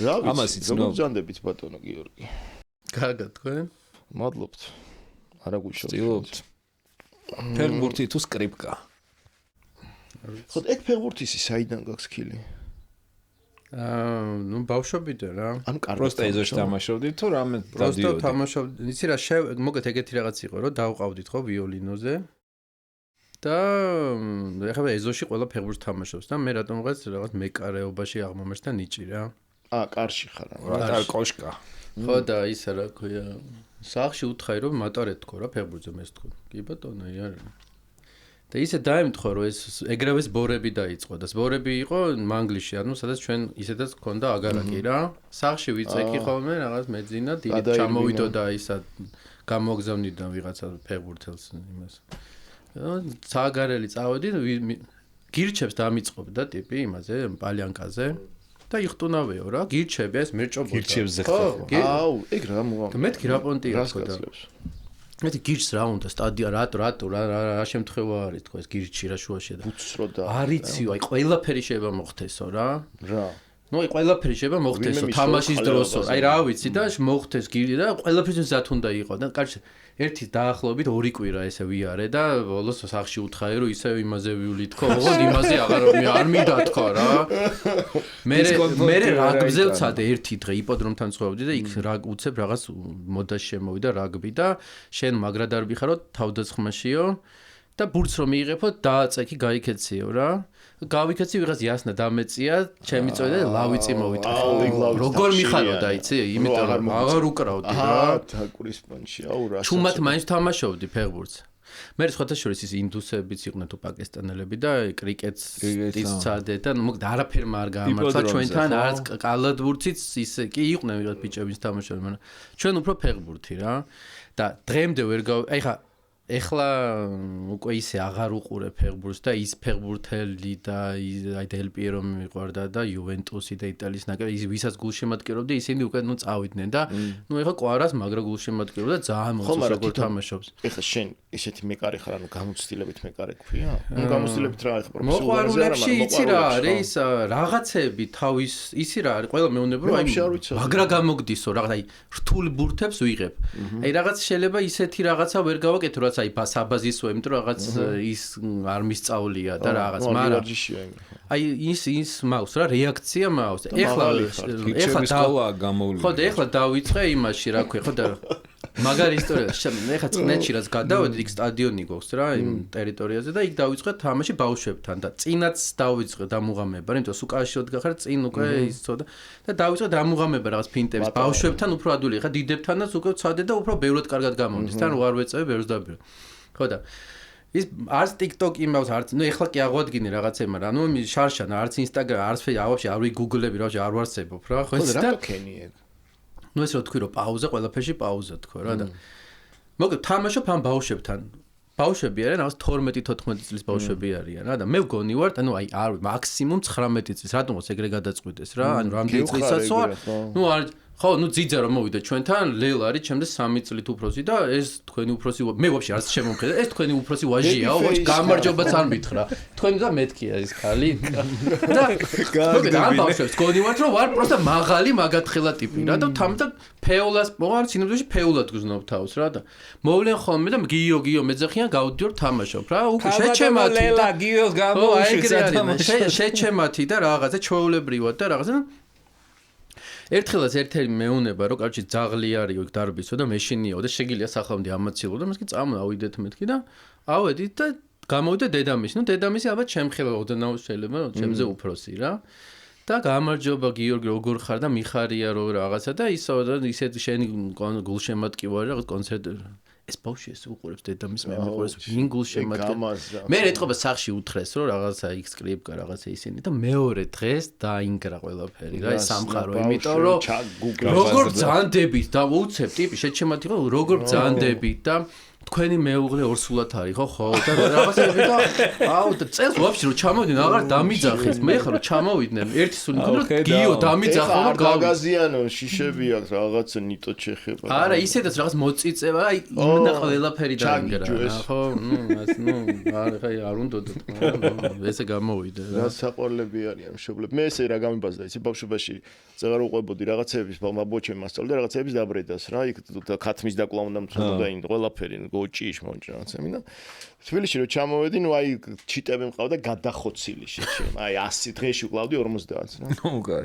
რა ვიცი, როგორ ბრძანდებით ბატონო გიორგი? კარგად თქვენ? მადლობთ. არა გუშავთ. ვცდილობთ. ფეხბურთი თუ სკრიპკა? ხო, ეგ ფეხბურთისი საიდან გაქვს ხილი? ნუ ბავშვობიდან რა. ანუ კარგად. პროსტა ეზოში თამაშობდი თუ რამე დადიოდი? პროსტა თამაშობდი. იცი რა, მოგეთ ეგეთი რაღაც იყო, რომ დავყავდით ხო ვიოლინოზე. და ეხლა ეზოში ყველა ფეხბურთს თამაშობს და მე რატომღაც რაღაც მეკარეობაში აღმომეშ და ნიჭი რა. კარში ხარ. რა კოშკა. ხო და ისა რა ქვია. სახში უთხარი რომ მატარეთ თქო რა ფეხბურთზე მე თქო. კი ბატონო, არა. და ისე დაემთხო რომ ეს ეგრევე ზბორები დაიწყო და ზბორები იყო მანგლისში, ანუ სადაც ჩვენ ისედაც გქონდა აგარაკი რა. სახში ვიწექი ხოლმე რაღაც მეძინა, დიდ ჩამოვიდოდა ისა გამოგზავნიდან ვიღაცა ფეხბურთელს იმას. სააგარელი წავედი, გირჩებს დამიწყობდა ტიპი იმაზე, პალიანკაზე. და იხტუნავეო რა, გირჩები ეს მერჭობოდა. გირჩებზე ხდება. აუ, ეგ რა მოვა. მეთქი რა პონტია თქო და. მეთი გირჩს რა უნდა სტადია რატო რა შემთხვევა არის თქო ეს გირჩი რა შუაში და. უცრო და. არიცი, აი ყველაფერი შეიძლება მოხდესო რა. რა. ნუ აი ყველაფერი შეიძლება მოხდესო თამაშის დროსო. აი რა ვიცი და მოხდეს გირი და ყველაფერს ზათ უნდა იყო და კარგი ერთი დაახლოებით 2 კვირა ესე ვიარე და ბოლოს სახში უთხარი რომ ისევ იმაზე ვივლი თქო, ოღონდ იმაზე არ მინდა თქო რა. მე რაგბზე ვცადე ერთი დღე იპოდრომთან ცხოვრობდი და იქ უცებ რაღაც მოდაში შემოვიდა რაგბი და შენ მაგრადარბი ხარო თავდასხმაშიო და ბურთს რომ მიიღებო დააწექი გაიქეციო რა. გავიქეცი ვიღაც იასნა დამეწია, ჩემი წოდი და ლავიწი მოვიტეხე. როგორ მიხაროდა იცი? იმიტომ რომ აღარ უკრავდი რა. თაკურის პონჩი, აუ რა. ჩუმად მაინც თამაშობდი ფეხბურთს. მე სხვათაშორის ის ინდუსებიც იყვნენ თუ პაკისტანელები და კრიკეტს წადე და მოკლედ არაფერმა არ გაამართლა ჩვენთან არც კალათბურთიც ისე კი იყვნენ ვიღაც ბიჭებიც თამაშობდნენ, მაგრამ ჩვენ უფრო ფეხბურთი რა. და დღემდე ვერ აი ხა ეხლა უკვე ისე აღარ უყურებ ფეხბურთს და ის ფეხბურთელი და აი დელ პიერო მიყვარდა და იუვენტუსი და იტალიის ნაკრები ის ვისაც გულშემატკივრობდა ისინი უკვე ნუ წავიდნენ და ნუ ეხლა კვარას მაგრა გულშემატკივრობდა ძალიან მოწონს როგორ თამაშობს. ეხლა შენ ისეთი მეკარე ხარ ანუ გამოცდილებით მეკარე ქვია? ნუ გამოცდილებით რა ეხლა პროფესიონალებში იცი რა არის რაღაცები თავის ისი რა არის ყველა მეუბნება რომ აი მაგრა გამოგდისო რაღაც აი რთულ ბურთებს ვიღებ. აი რაღაც შეიძლება ისეთი რაღაცა ვერ გავაკეთო რაც აი საბაზისო, იმიტომ რომ რაღაც ის არ მისწავლია და რაღაც, მაგრამ აი ის მაქვს რა რეაქცია მაქვს. ეხლა სკოლა გამოვლინდა. ხო და ეხლა დავიწყე იმაში რა ქვია, ხო და მაგარი ისტორია. ეხლა წნეთში რაც გადავედი იქ სტადიონი გვაქვს რა იმ ტერიტორიაზე და იქ დავიწყე თამაში ბავშვებთან და წინაც დავიწყე დამუღამება, იმიტომ სუკაში ვდგახარ წინ უკვე ისო და დავიწყე დამუღამება რაღაც ფინტების ბავშვებთან უფრო ადვილი. ეხლა დიდებთანაც უკვე ვცადე და უფრო ბევრად კარგად გამომდის. თან ვარ ვეწევი ბევრს დაბიო. ხო და ის არც TikTok იმავს არც ნუ ეხლა კი აღვადგინე რაღაცემა რა ნუ შარშან არც Instagram არც ვაფშე არ ვიგუგლები რა არ ვარსებობ რა ხო და რა თქვენი ეგ ნუ ეს რა თქვი რომ პაუზა ყველაფერში პაუზა თქო რა და მოკლედ თამაშობ ამ ბავშვებთან ბავშვები არიან რაღაც 12-14 წლის ბავშვები არიან რა და მე ვგონი ვარ ანუ აი არ მაქსიმუმ 19 წლის რატომღაც ეგრე გადაწყვიტეს რა ანუ რამდენი წლისაც ვარ ნუ არ ხო, ნუ ძიძა რომ მოვიდა ჩვენთან, ლელა არის ჩემზე 3 წლით უფროსი და ეს თქვენი უფროსი მე ვაფშე არც შემომხედა, ეს თქვენი უფროსი ვაჟია, ვაჟ გამარჯობაც არ მითხრა. თქვენი და მეთქია ეს ხალი. და გაგდები. ბავშვებს გონი ვარ რომ ვარ პროსტა მაღალი მაგათხელა ტიპი რა და თამთა ფეოლას, მოარ სინამდვილეში ფეულად გზნობ თავს რა და მოვლენ ხოლმე და გიო მეძახიან გავდიორ თამაშობ რა. უკვე შეჩემათი. ლელა გიოს გამოუშვი შეჩემათი და რაღაცა ჩვეულებრივად და რაღაცა ერთხელაც ერთ-ერთი მეუნება რომ კარჩი ძაღლი არისო დარბისო და მეშინიო და შეგილია სახლამდე ამაცილო და მასკი წამოვიდეთ მეთქი და ავედით და გამოვიდა დედამისი. ნუ დედამისი ალბათ ჩემხელა ოდნავ შეიძლება რომ ჩემზე უფროსი რა. და გამარჯობა გიორგი როგორ ხარ და მიხარია რომ რაღაცა და ისო და ისეთ შენი გულშემატკივარი რაღაც კონცერტი ეს ბავშვი ეს უყურებს დედამისს მე მეყურებს ვინ გულშემატკივარი მე ეტყობა სახში უთხრეს რომ რაღაცა იქ სკრიპკა რაღაცა ისინი და მეორე დღეს დაინგრა ყველაფერი რა ეს სამყარო იმიტომ რომ როგორ ბრძანდებით და უცებ ტიპი შეჩემათი ხო როგორ ბრძანდებით და თქვენი მეუღლე ორსულად არის ხო და რაღაცები და აუ და წელს ვაფშე რომ ჩამოვიდნენ აღარ დამიძახეს მე ხარ რომ ჩამოვიდნენ ერთი სული მქონდა გიო დამიძახო და გავგაზიანო შიშები აქვს რაღაცა ნიტო ჩეხება არა ისედაც რაღაც მოწიწევა აი იმდა ყველაფერი დაინგრა ხო არა ხაი არ უნდა ესე გამოვიდა რა საყვარლები არიან მშობლები მე ესე რა გამიბაზდა იცი ბავშვობაში წეღარ უყვებოდი რაღაცეების ბაბუჩემ მასწავლდა რაღაცეების დაბრედას რა იქ ქათმის დაკლა უნდა მწვდო და იმ ყველაფერი გოჭიშ მონჭ რაღაცები და თბილისში რომ ჩამოვედი ნუ აი ჩიტები მყავდა გადახოცილი შეჩემ აი 100 დღეში ვკლავდი 50 რა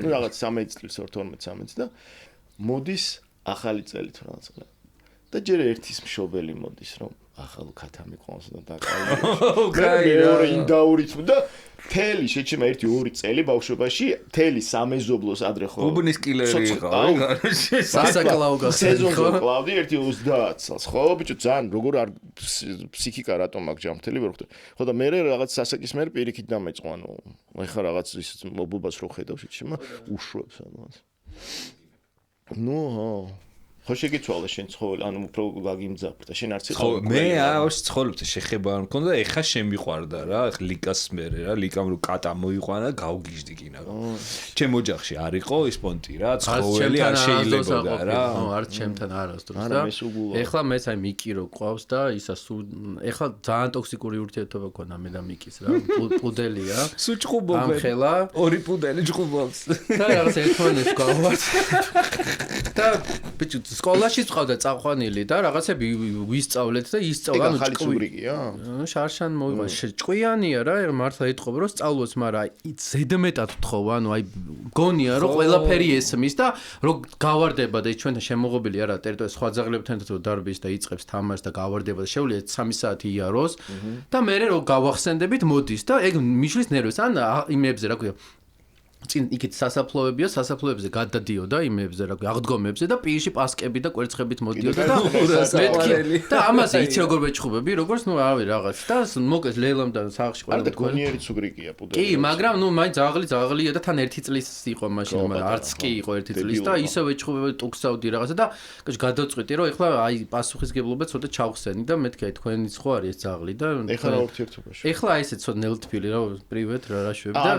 ნუ რაღაც 13 წლის 12-13 და მოდის ახალი წელი თუ რაღაც და ჯერ ერთის მშობელი მოდის რომ ახალ ქათამი ყავს და დაკავი მეორე ინდაურიც და თელი შეჩემა 1-2 წელი ბავშვობაში თელი სამეზობლოს ადრე ხო უბნის კილერი იყო სასაკლაო სეზონზე კლავდი 1-30 წელს ხო ბიჭო ძალიან როგორ არ ფსიქიკა რატომ აქ ჯამთელი ვერ ხვდები ხო და მე რაღაც სასაკის მე პირიქით დამეწყო ანუ ეხა რაღაც ის მობუბას რო ხედავ შეჩემა უშვებს ამას ნუ ხო შეგიცვალა შენ ცხოველი ანუ უფრო გაგიმძაფრ და შენ არც ხო მე აუში ცხოველებს შეხება არ მქონდა ეხა შემიყვარდა რა ლიკას მერე რა ლიკამ რო კატა მოიყვანა გავგიჟდი კინა ჩემ ოჯახში არ იყო ის პონტი რა ცხოველი არ შეიძლებოდა რა არც ჩემთან არასდროს და ეხლა მეც აი მიკი რო ყავს და ისა სულ ეხლა ძალიან ტოქსიკური ურთიერთობა ქონდა მე და მიკის რა პუდელია სულ ჭუბობენ ამხელა ორი პუდელი ჭუბობს და რაღაც ერთმანეთს გავვართ და ბიჭო სკოლაში წავდა წაყვანილი და რაღაცები ვისწავლეთ და ისწავლა ანუ ჭკვიანია შარშან მოიყვანს ჭკვიანია რა მართლა ეთყობა რომ სწავლოს მაგრამ ზედმეტად თხოვა ანუ აი გონია რომ ყველაფერი ესმის და რომ გავარდება და ჩვენთან შემოღობილი არა ტერიტორია სხვა ძაღლებთან ერთად დარბის და იწყებს თამაშს და გავარდება და შეუძლია 3 საათი იაროს და მე რომ გავახსენდებით მოდის და ეგ მიშლის ნერვებს ან იმებზე რა ქვია წინ იქით სასაფლოებია, სასაფლოებზე გადადიოდა იმებზე, რა ქვია, აღდგომებზე და პირში პასკები და კვერცხებით მოდიოდა და მეთქი და ამაზე იცი როგორ მეჭხუბები, როგორც ნუ რავი რაღაც და მოკლედ ლელამ და სახლში ყველა და გონიერი ცუგრიკია პუდელი. კი, მაგრამ ნუ მაინც ძაღლია და თან 1 წლის იყო მაშინ, მაგრამ არც კი იყო 1 წლის და ისე ვეჭხუბები ტუქსავდი რაღაცა და გადავწყვიტე რომ ეხლა აი პასუხისგებლობა ცოტა ჩავხსენი და მეთქი აი თქვენიც ხო არის ეს ძაღლი და ეხლა რა ურთიერთობაში. ეხლა აი ესე ცოტა ნელთბილი რა პრივეტ რა შვები და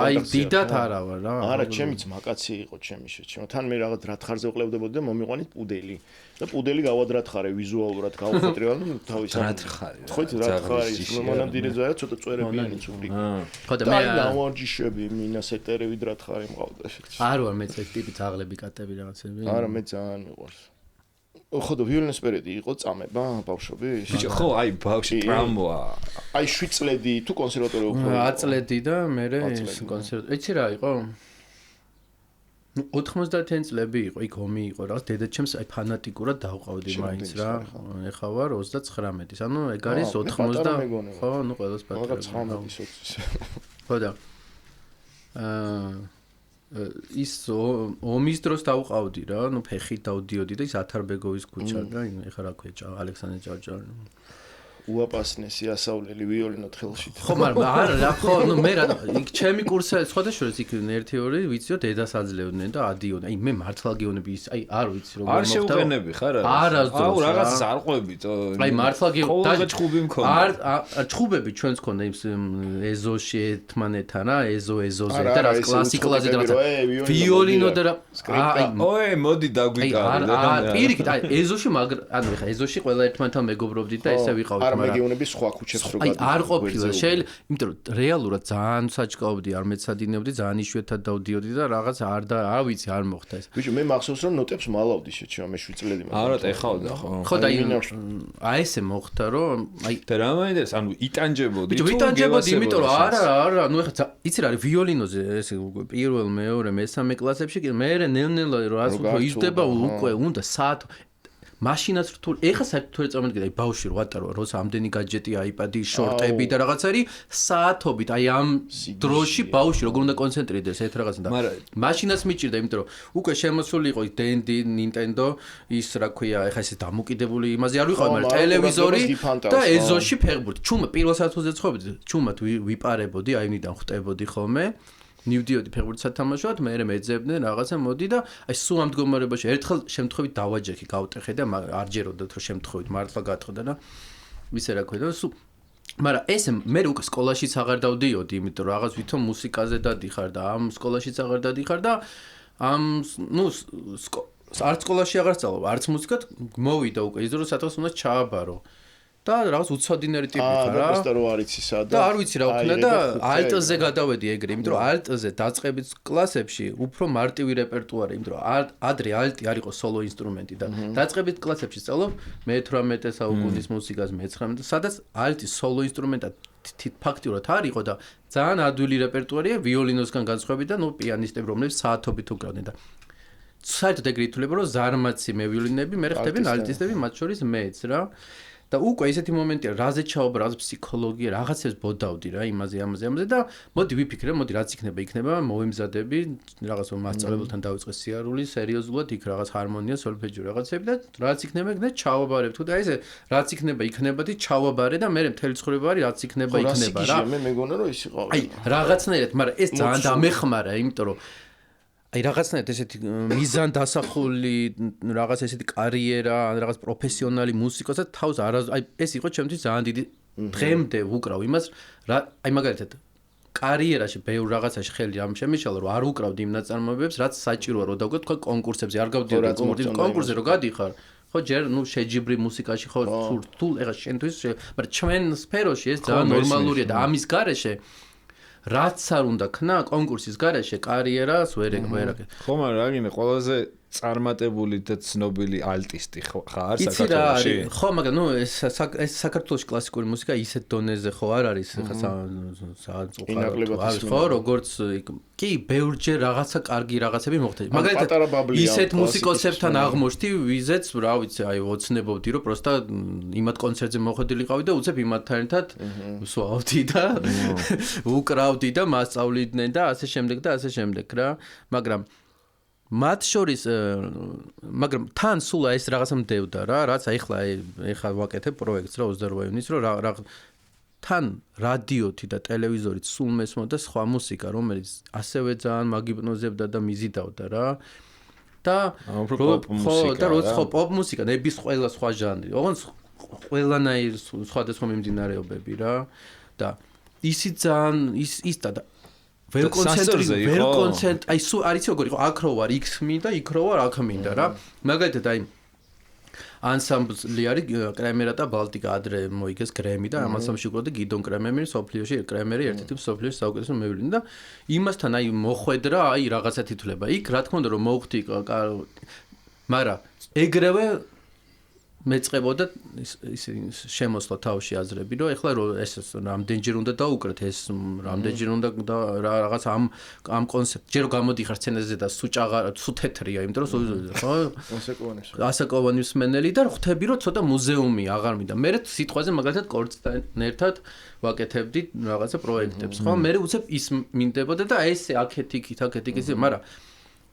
აი დიდად არა ვარ რა. არა, ჩემიც მაკაცი იყო ჩემი შეჩემო. თან მე რაღაც რა თხარზე ვყლებდებოდი და მომიყვანით პუდელი. და პუდელი გავადრათხარე ვიზუალურად გავხეთრე, ანუ თავის რა თხარი. ხო იცი რა თხარი, მონამდვილე ზაა ცოტა წვერებიანი ცუბრიკი. ხო და მე დავარჯიშები, მინასეტერები რა თხარი მყავდა შეჩემო. არ ვარ მე ეს ტიპი ძაღლები, კატები რაღაცები. არა, მე ძალიან მიყვარს. ხო და ვიოლინოს პერიოდი იყო წამება ბავშვები? ბიჭო, ხო, აი ბავშვი ტრამვა. აი 7 წლედი თუ კონსერვატორია უფრო 10 წლედი და მე კონსერვატორია. იცი რა იყო? 90-იან წლები იყო, იქ ომი იყო რაღაც დედაჩემს აი ფანატიკურად დავყავდი მაინც რა. ეხა ვარ 39-ის. ანუ ეგ არის 90 ხო, ნუ ყველას პატარა. 19-ის. ხო და ის ომის დროს დავყავდი რა, ნუ ფეხით დავდიოდი და ის ათარბეგოვის ქუჩა და ეხა რა ქვია, ალექსანდრე ჭავჭავაძე. უაპასნესი ასავლელი ვიოლინო თხელში. ხო, მაგრამ არა, რა ხო, ნუ მე რა, იქ ჩემი კურსი სხვადასხვას იქ 1-2 ვიციო დედას აძლევდნენ და ადიოდნენ. აი მე მართლა გეონები ის, აი არ ვიცი როგორ მოხდა. არ შევყენები ხარ არა? არასდროს. აუ რაღაცას არ ყვებით. აი მართლა და ჭუბი მქონდა. არ ჭუბები ჩვენს ქონდა ის ეზოში ერთმანეთთან რა, ეზოზე და რა კლასიკაზე და რა ვიოლინო და რა ოე მოდი დაგვიკავე და პირიქით აი ეზოში მაგრამ ანუ ეხა ეზოში ყველა ერთმანეთთან მეგობრობდით და ესე ვიყავით არ მეგეუნები სხვა ქუჩებს რო აი არ ყოფილა შეიძლება იმიტომ რომ რეალურად ძალიან საჭკაობდი არ მეცადინებდი ძალიან იშვიათად დავდიოდი და რაღაც არ ვიცი არ მოხდა ეს ბიჭო მე მახსოვს რომ ნოტებს მალავდი შეჩემა მე 7 წლედი მაგრამ არა ეხავდა ხო ხო და აი ესე მოხდა რომ აი და რა მაინდეს ანუ იტანჯებოდი თუ იტანჯებოდი იმიტომ რომ არა ნუ ეხა იცი რა არის ვიოლინოზე ესე პირველ მეორე მესამე კლასებში კი მე ნელ-ნელა რაც უფრო იზრდება უკვე უნდა საათ მაშინაც რთულ ეხა საერთოდ წამოდგება აი ბავშვი რო ატარო როცა ამდენი გაჯეტი აიპადი შორტები და რაღაცარი საათობით აი ამ დროში ბავშვი როგორ უნდა კონცენტრირდეს ერთ რაღაცა და მაშინაც მიჭირდა იმიტომ რომ უკვე შემოსული იყო დენდი ნინტენდო ის რა ქვია ეხა ესე დამოკიდებული იმაზე არ ვიყავი მაგრამ ტელევიზორი და ეზოში ფეხბურთი ჩუმა პირველ საათზე ცხოვრობდი ჩუმად ვიპარებოდი აი ნიდან ხვტებოდი ხოლმე მივდიოდი ფეხბურთს სათამაშოდ, მე მეძებდნენ რაღაცა მოდი და აი სულ ამ მდგომარეობაში ერთხელ შემთხვევით დავაჯექი, გავტეხე და არ ჯეროდათ რომ შემთხვევით მართლა გატყდა და ისე რა ქვია და სულ მაგრამ ეს მე უკვე სკოლაშიც აღარ დავდიოდი, იმიტომ რომ რაღაც ვითომ მუსიკაზე დადიხარ და ამ სკოლაშიც აღარ დადიხარ და ამ არც სკოლაში აღარ სწავლობ, არც მუსიკად მოვიდა უკვე ის დრო სადღაც უნდა ჩააბარო. და რაღაც უცოდინერი ტიპი ხარ რა. და რო არ იცი სადა. და არ ვიცი რა ვქნა და ალტზე გადავედი ეგრე, იმიტომ რომ ალტზე დაწყებით კლასებში უფრო მარტივი რეპერტუარი, იმიტომ რომ ადრე ალტი არ იყო სოლო ინსტრუმენტი და დაწყებით კლასებში სწავლობ მე-18 საუკუნის მუსიკას, მე-19, სადაც ალტი სოლო ინსტრუმენტად ფაქტიურად არ იყო და ძალიან ადვილი რეპერტუარია ვიოლინოსგან განსხვავებით და პიანისტები, რომლებიც საათობით უკრავდნენ და საერთოდ ეგრე ითვლება, რომ ზარმაცი მევიოლინები, მე ხდებიან ალტისტები, მათ შორის მეც რა. და უკვე ისეთი მომენტია, რაზე ჩაობა, რაღაც ფსიქოლოგია, რაღაცებს ბოდავდი რა, ამაზე და მოდი ვიფიქრე, მოდი რაც იქნება, მოვიმზადები, რაღაც მასწავლებელთან დავიწყე სიარული, სერიოზულად იქ რაღაც ჰარმონია, სოლფეჯო რაღაცები და რაც იქნება, ჩავაბარებ თუ და ესე რაც იქნება და ჩავაბარე და მე მთელი ცხოვრება არის რაც იქნება რა. მე მეგონა რომ ის იყო. აი, რაღაცნაირად, მაგრამ ეს ძალიან დამეხმარა, იმიტომ რომ აი რაღაცნაირად ესეთი მიზან დასახული რაღაც ესეთი კარიერა, ან რაღაც პროფესიონალი მუსიკოსად თავს აი ეს იყო ჩემთვის ძალიან დიდი დღემდე ვუკრავ იმას, აი მაგალითად კარიერაში ბევრ რაღაცაში ხელი ამ შემიშალა, რომ არ უკრავდი იმ ნაწარმოებებს, რაც საჭიროა რომ დავგო თქვა კონკურსებზე, არ გავდიოდი კონკურსზე რომ გადიხარ. ხო ჯერ შეჯიბრი მუსიკაში ხო თუ ეხა შენთვის, მაგრამ ჩვენ სფეროში ეს ძალიან ნორმალურია და ამის გარეშე რაც არ უნდა ქნა კონკურსის garaშე კარიერას ვერ ეკმერაკე. ხო, მაგრამ რა გინდა ყველაზე წარმატებული და ცნობილი ალტისტი ხარ საქართველოში? ხო, მაგრამ ეს საქართველოს კლასიკური მუსიკა ისეთ დონეზე ხო არ არის ხა ხო, როგორც კი ბევრჯერ რაღაცა კარგი რაღაცები მოხდა. მაგალითად ისეთ მუსიკოსებთან აღმოჩნდი, ვიზეც რა ვიცი, აი ოცნებობდი, რომ პროსტა იმათ კონცერტზე მოხვედრილიყავი და უცებ იმათთან ერთად ვსვავდი და უკრავდი და მასწავლიდნენ და ასე შემდეგ რა, მაგრამ მათ შორის მაგრამ თან სულ ეს რაღაცა მდევდა რა, რაც ეხლა ვაკეთებ პროექტს რა 28 ივნის რომ რა თან რადიოთი და ტელევიზორით სულ მესმოდა სხვა მუსიკა, რომელიც ასევე ძალიან მაგიპნოზებდა და მიზიდავდა რა. და როცა პოპ მუსიკა, ნების ყველა სხვა ჟანრი, ოღონდ ყველანაირ სხვადასხვა მიმდინარეობები რა და ისიც ძალიან ის და ვერ კონცენტრირე, აი სულ არის როგორ იყო, აქ რო ვარ X მინდა, იქ რო ვარ აქ მინდა რა. მაგალითად აი ანსამბლი არის კრემერა და ბალტიკა ადრე მოიგეს გრემი და ამ ანსამბლში უკრავდა გიდონ კრემერი, სოფლიოში კრემერი ერთ-ერთი სოფლიოში საუკეთესო მევლინა და იმასთან აი მოხვედრა, აი რაღაცა თითვლება. იქ რა თქმა უნდა რომ მოვხდი, მაგრამ ეგრევე მეწყებოდა ის შემოსვლა თავში აზრები, რომ ეხლა რომ ეს რამდენჯერ უნდა დაუკრეთ, ეს რამდენჯერ უნდა რაღაც ამ კონცეპტ ჯერ გამოდიხარ სცენაზე და სუ თეთრია, იმიტომ რომ ხო ასაკოვანი მსმენელი და ხვდები რომ ცოტა მუზეუმი აღარ მინდა. მე სიტყვაზე მაგალითად კორცთან ერთად ვაკეთებდი რაღაცა პროექტებს, ხო? მე უცებ ის მინდებოდა და ესე აქეთ-იქით, მაგრამ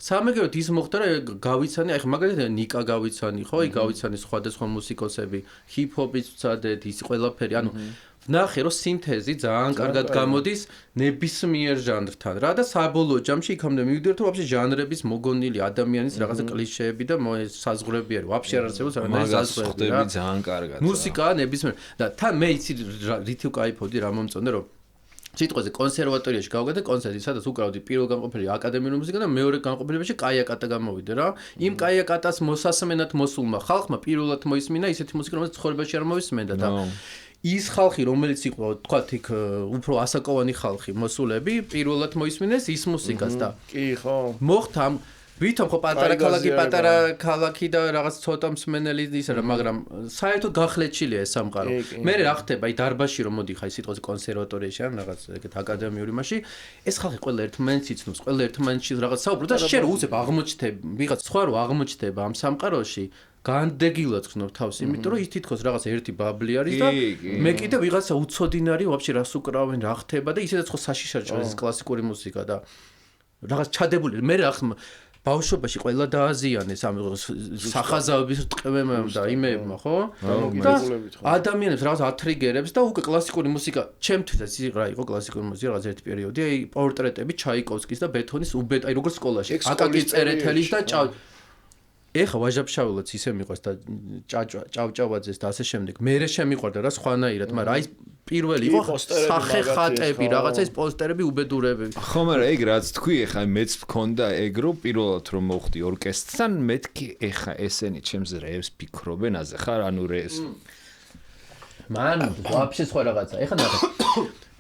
სამეგროდ ის მოხდა რომ გავიცანი, აი მაგალითად ნიკა გავიცანი, ხო? გავიცანი სხვადასხვა მუსიკოსები, ჰიპ-ჰოპის ვცადეთ, ის ყველაფერი, ანუ ვნახე რომ სინთეზი ძალიან კარგად გამოდის ნებისმიერ ჟანრთან. რა და საბოლოო ჯამში იქამდე მივიდივარ რომ ვაფშე ჟანრების მოგონილი ადამიანის რაღაცა კლიშეები და საზღვრები არის. ვაფშე არ არსებობს რაღაცა საზღვრები რა. ძალიან კარგად. მუსიკა ნებისმიერ და თან მე იცი რითი ვკაიფობდი, რა მომწონდა რომ სიტყვაზე კონსერვატორიაში გავგადე კონცერტი, სადაც უკრავდი პირველ განყოფილებული აკადემიური მუსიკა და მეორე განყოფილებაში კაია-კატა გამოვიდა რა. იმ კაია-კატას მოსასმენად მოსულმა ხალხმა პირველად მოისმინა ისეთი მუსიკა, რომელიც ცხოვრებაში არ მოვისმენდა და ის ხალხი, რომელიც იყო, თქვათ, იქ უფრო ასაკოვანი ხალხი, მოსულები, პირველად მოისმინეს ის მუსიკას და კი, ხო. მოხდა ვითომ ხო პატარა ქალაქი და რაღაც ცოტა მსმენელი ისე რა, მაგრამ საერთოდ გახლეჩილია ეს სამყარო. მე რა ხდება, აი დარბაზში რომ მოდიხარ სიტყვაზე კონსერვატორიაში ან რაღაც ეგეთ აკადემიური მასში, ეს ხალხი ყველა ერთმანეთს იცნობს, ყველა ერთმანეთში რაღაც საუბრობს და შენ უცებ აღმოჩნდები, ვიღაც სხვა რო აღმოჩნდება ამ სამყაროში, განდეგილად ხსნობ თავს, იმიტომ რომ ის თითქოს რაღაც ერთი ბაბლი არის და მე კიდე ვიღაცა უცოდინარი ვაფშე რას უკრავენ, რა ხდება და ისედაც ხო საშიშად ჭრის კლასიკური მუსიკა და რაღაც ჩადებული. მე რა ბავშვობაში ყველა დააზიანეს ამ სახაზავების ტყემებმა და იმებმა, ხო? და ადამიანებს რაღაც ათრიგერებს და უკვე კლასიკური მუსიკა, ჩემთვისაც იყო კლასიკური მუსიკა რაღაც ერთი პერიოდი, აი პორტრეტები ჩაიკოვსკის და ბეთჰოვენის აი როგორც სკოლაში, აკაკი წერეთელის და ეხა ვაჟაფშაველოც ისე მიყვარს და ჭავჭავაძეს და ასე შემდეგ. მე შემიყვარდა რა სხვანაირად, მაგრამ აი პირველი იყო სახეხატები, რაღაცა ის პოსტერები უბედურები. ხო, მაგრამ ეგ რაც თქვი, ეხა მეც მქონდა ეგ რო პირველად რომ მოხდი ორკესტრთან, მეთქი ეხა ესენი ჩემს რეებს ფიქრობენ აზე ხარ, ანუ რეს. მან ვაფშე სხვა რაღაცა. ეხა ნახე.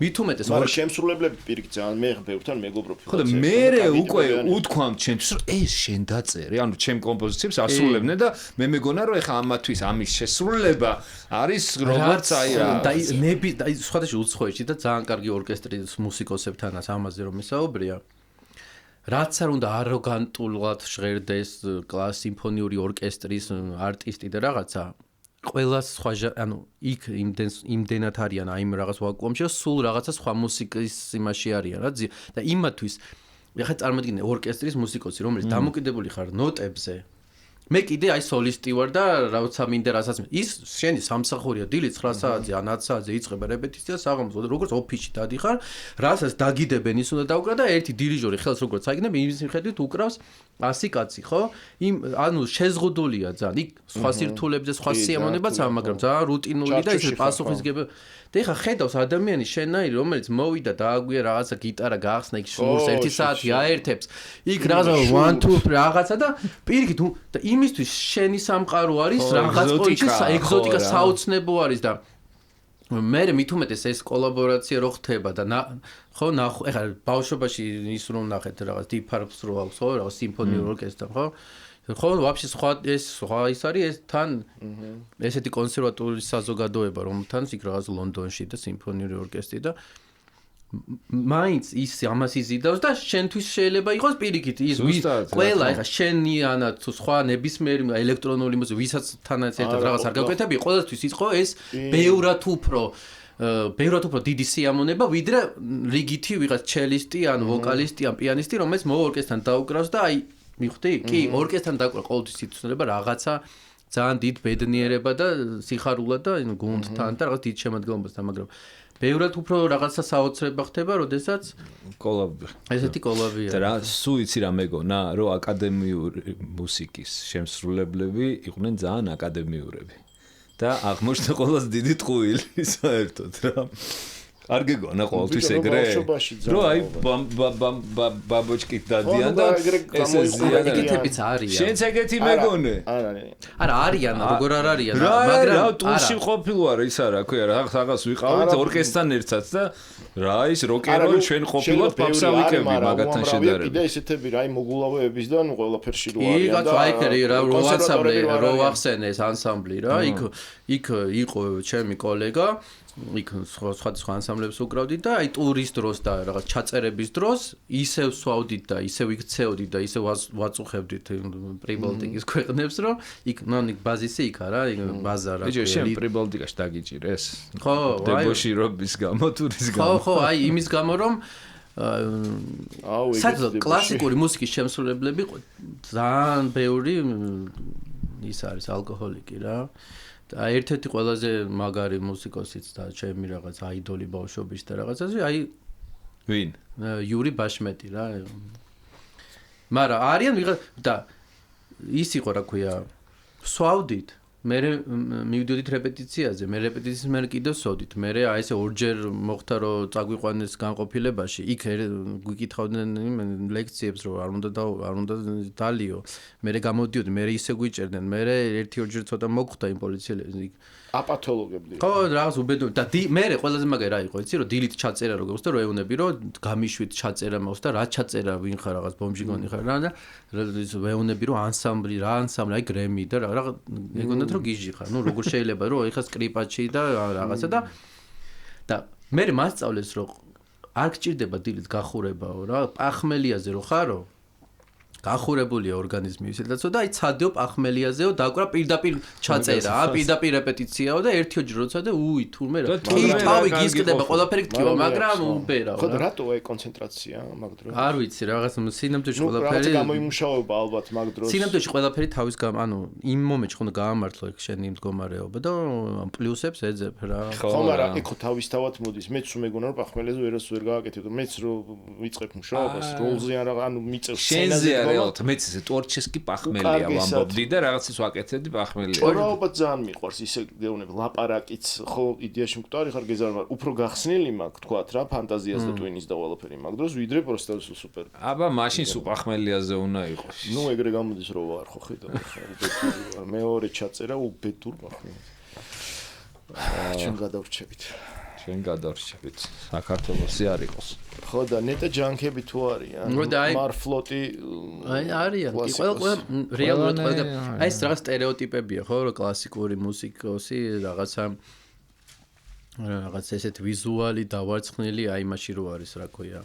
მით უმეტეს მაგრამ შემსრულებლები პირიქით ძალიან მეღბეებთან მეგობრობ. ხო და მე უკვე უთქვამთ ჩემთვის რომ ეს შენ დაწერე, ანუ ჩემ კომპოზიციებს ასრულებდნენ და მე მეგონა რომ ეხა ამათვის ამის შესრულება არის როგორც აი რა. და ნები და სხვადასხვა უცხოეთში და ძალიან კარგი ორკესტრის მუსიკოსებთანაც ამაზე რომ ისაუბრია. რაც არ უნდა აროგანტულად ჟღერდეს სიმფონიური ორკესტრის არტისტი და რაღაცა ყველა სხვა ანუ იქ იმდენად არიან აი იმ რაღაც ვაკუუმში სულ რაღაცა სხვა მუსიკის იმაში არიან რა და იმათვის ეხლა წარმოიდგინე ორკესტრის მუსიკოსი რომელიც დამოკიდებული ხარ ნოტებზე მე კიდე აი სოლისტი ვარ და რაცა მინდა რასაც ის შენი სამსახურია დილით 9 საათზე ან 10 საათზე იწყება რეპეტიცია საღამოს როგორც ოფისში დადიხარ რასაც დაგიდებენ ის უნდა დაუკრა და ერთი დირიჟორი ხელს როგორც აიგნებ იმის მიხედვით უკრავს 100 კაცი ხო იმ ანუ შეზღუდულია ძალიან იქ სხვა სირთულებზე სხვა სიამოვნებაც აქვს მაგრამ ძალიან რუტინული და ისე პასუხისგებელი და ეხა ხედავს ადამიანი შენაირი რომელიც მოვიდა დააგვია რაღაცა გიტარა გაახსნა იქ შურს 1 საათი აერთებს იქ რაღაცა 1 2 3 რაღაცა და პირიქით და იმისთვის შენი სამყარო არის რაღაც პონჩი ეგზოტიკა საოცნებო არის და მე მით უმეტეს ეს კოლაბორაცია რო ხდება და ხო ნახო ეხლა ბავშვობაში ის რომ ნახეთ რაღაც დიფარფს რო აქვს ხო რაღაც სიმფონიური ორკესტრთან ხო ხო ვაფშე სხვა ის არის ეს თან ესეთი კონსერვატორიის საზოგადოება რომელთან იქ რაღაც ლონდონში და სიმფონიური ორკესტრი და მაინც ის ამას იზიდავს და შენთვის შეიძლება იყოს პირიქით ის ყველა ეხა შენიანად თუ სხვა ნებისმიერი ელექტრონული მუსიკა ვისაც თანაც ერთად რაღაც არ გაკვეთები ყველასთვის იყო ეს ბევრად უფრო დიდი სიამონება ვიდრე რიგითი ვიღაც ჩელისტი ან ვოკალისტი ან პიანისტი რომელიც მოვა ორკესტრთან დაუკრავს და აი მიხვდი? კი, ორკესტრთან დაკვრა ყოველთვის იცნობა რაღაცა ძალიან დიდ ბედნიერება და სიხარულა და გუნდთან და რაღაც დიდ შემადგენლობასთან, მაგრამ ბევრად უფრო რაღაცა საოცრება ხდება, როდესაც კოლაბი. ესეთი კოლაბია. და რა სულ იცი რა მეგონა, რომ აკადემიური მუსიკის შემსრულებლები იყვნენ ძალიან აკადემიურები. და აღმოჩნდა ყველაზე დიდი ტყუილი საერთოდ რა. არ გეგონა ყოველთვის ეგრე რომ აი ბაბოჩკით დადიან და ესე ეგეთებიც არიან შენც ეგეთი მეგონე არა არიან როგორ არ არიან მაგრამ რა ტულში ყოფილვარ ის არა ქვია რაღაც ვიყავით ორკესტრთან ერთად და რა ის როკეროლ ჩვენ ყოფილვართ პაპსავიკები მაგათთან შედარებით კიდე ესეთები რა აი მოგულავეების და ნუ ყველაფერში რო არიან და აიქერი რა რო ანსამბლი რო ახსენეს ანსამბლი რა იქ იყო ჩემი კოლეგა იქ სხვა ანსამბლებს უკრავდი და აი ტურის დროს და რაღაც ჩაწერების დროს ისევ სვავდით და ისევ იქცეოდით და ისევ ვაწუხებდით პრიბალტიკის ქვეყნებს რომ იქ ნანიკ ბაზისი იქ არა ბაზა რა ეჯერ შენ პრიბალტიკაში დაგიჭირეს ხო დებოში რობის გამო ტურის გამო ხო აი იმის გამო რომ საერთოდ კლასიკური მუსიკის შემსრულებლები ძალიან ბევრი ის არის ალკოჰოლიკი რა და ერთ-ერთი ყველაზე მაგარი მუსიკოსიც და ჩემი რაღაც აიდოლი ბავშვობის და რაღაცაზე აი ვინ იური ბაშმეტი რა მაგრამ არიან და ის იყო რა ქვია სვავდით მე მივიდოდით რეპეტიციაზე მე რეპეტიციის მე კიდევ სვავდით მე აი ესე ორჯერ მოხდა რომ წაგვიყვანეს განყოფილებაში იქ გვიკითხავდნენ ლექციებს რომ არ უნდა დალიო მე გამოდიოდი მე ისე გვიჭერდნენ მე ერთი-ორჯერ ცოტა მოგხვდა იმ პოლიციელებს აპათოლოგები ხო რაღაც უბედური და მე ყველაზე მაგარი რა იყო იცი რომ დილით ჩაწერა როგორც და როეუნები რომ გამიშვით ჩაწერა მაქვს და რა ჩაწერა ვინ ხარ რაღაც ბომჟიგონი ხარ რა და ვეუნები რომ ანსამბლი აი გრემი და რაღაც ეგონათ რომ გიჟი ხარ ნუ როგორ შეიძლება რომ ეხა სკრიპაჩი და რაღაცა და მე მასწავლეს რომ არ გჭირდება დილით გახურებაო რა პახმელიაზე რო ხარო გახურებულია ორგანიზმი ისედაც და აი ცადეო პახმელიაზეო დაკვრა პირდაპირ ჩაწერა პირდაპირ რეპეტიციაო და ერთიოჯერ როცა და უი თურმე რა კი თავი გისკდება ყველაფერი გტკივა მაგრამ უბერავ ხო და რატო აი კონცენტრაცია მაგ დროს არ ვიცი რაღაც სინამდვილეში ყველაფერი რაღაც გამოიმუშავება ალბათ მაგ დროს სინამდვილეში ყველაფერი თავის ანუ იმ მომენტში ხომ გაამართლა შენი მდგომარეობა და პლუსებს ეძებ რა ხო მაგრამ ეხო თავისთავად მოდის მეც რომ მეგონა რომ პახმელიაზე ვერას ვერ გააკეთებ და მეც რომ ვიწყებ მუშაობას როლზე ან ანუ მიწევს სცენაზე რეალურად მეც ესე ტორჩესკი პახმელია ვამბობდი და რაღაცის ვაკეთებდი პახმელია. ჭორაობა ძალიან მიყვარს ისე გეუბნები ლაპარაკიც ხო იდეაში მკვდარი ხარ გეზარ მაგრამ უფრო გახსნილი მაქვს თქვათ რა ფანტაზიას და ტვინის და ყველაფერი მაგ დროს ვიდრე პროსტა სუპერ. აბა მაშინ სულ პახმელიაზე უნდა იყოს. ნუ ეგრე გამოდის რომ ვარ ხო ხედავ ხა მეორე ჩაწერა უბედურ პახმელიაზე. ჩვენ გადავრჩებით. ჩვენ გადავრჩებით. საქართველოსი არ იყოს. ხო და ნეტა ჯანკები თუ არიან მარფლოტი აი არიან კი ყველა რეალურად ყველა აი ეს რაღაც სტერეოტიპებია ხო რომ კლასიკური მუსიკოსი რაღაც ესეთ ვიზუალი დავარცხნილი აი მაშინ რო არის რა ქვია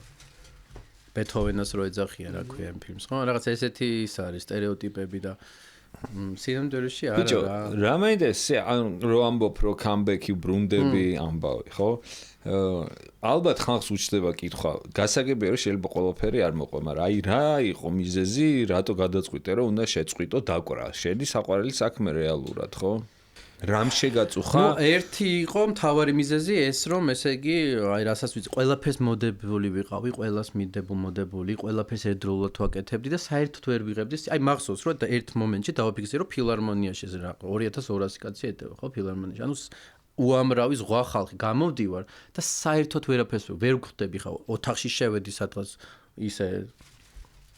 ბეთჰოვენას რო ეძახიან რა ქვია იმ ფილმს ხო რაღაც ესეთი ის არის სტერეოტიპები და სინამდვილეში არა რა რა მეინტერესია რო ამბობ რო კამბექი ბრუნდები ამბავი ხო ალბათ ხალხს უჩნდება კითხვა გასაგებია რომ შეიძლება ყველაფერი არ მოყვა მაგრამ აი რა იყო მიზეზი რატო გადაწყვიტე რომ უნდა შეწყვიტო დაკვრა შენი საყვარელი საქმე რეალურად ხო რამ შეგაწუხა? ნუ ერთი იყო მთავარი მიზეზი ეს რომ ესე იგი აი რასაც ვიცი ყველაფერს მოდებული ვიყავი, ყველას მოდებული, ყველაფერს ერთდროულად ვაკეთებდი და საერთოდ ვერ ვიღებდი. აი მახსოვს რომ ერთ მომენტში დავაფიქსე რომ ფილარმონიაში რა 2200 კაცი ეტევა ხო ფილარმონიაში. ანუ უამრავი ზღვა ხალხი გამოვდივარ და საერთოდ ვერაფერს ვერ ვხვდები ხა ოთახში შევედი სადღაც ისე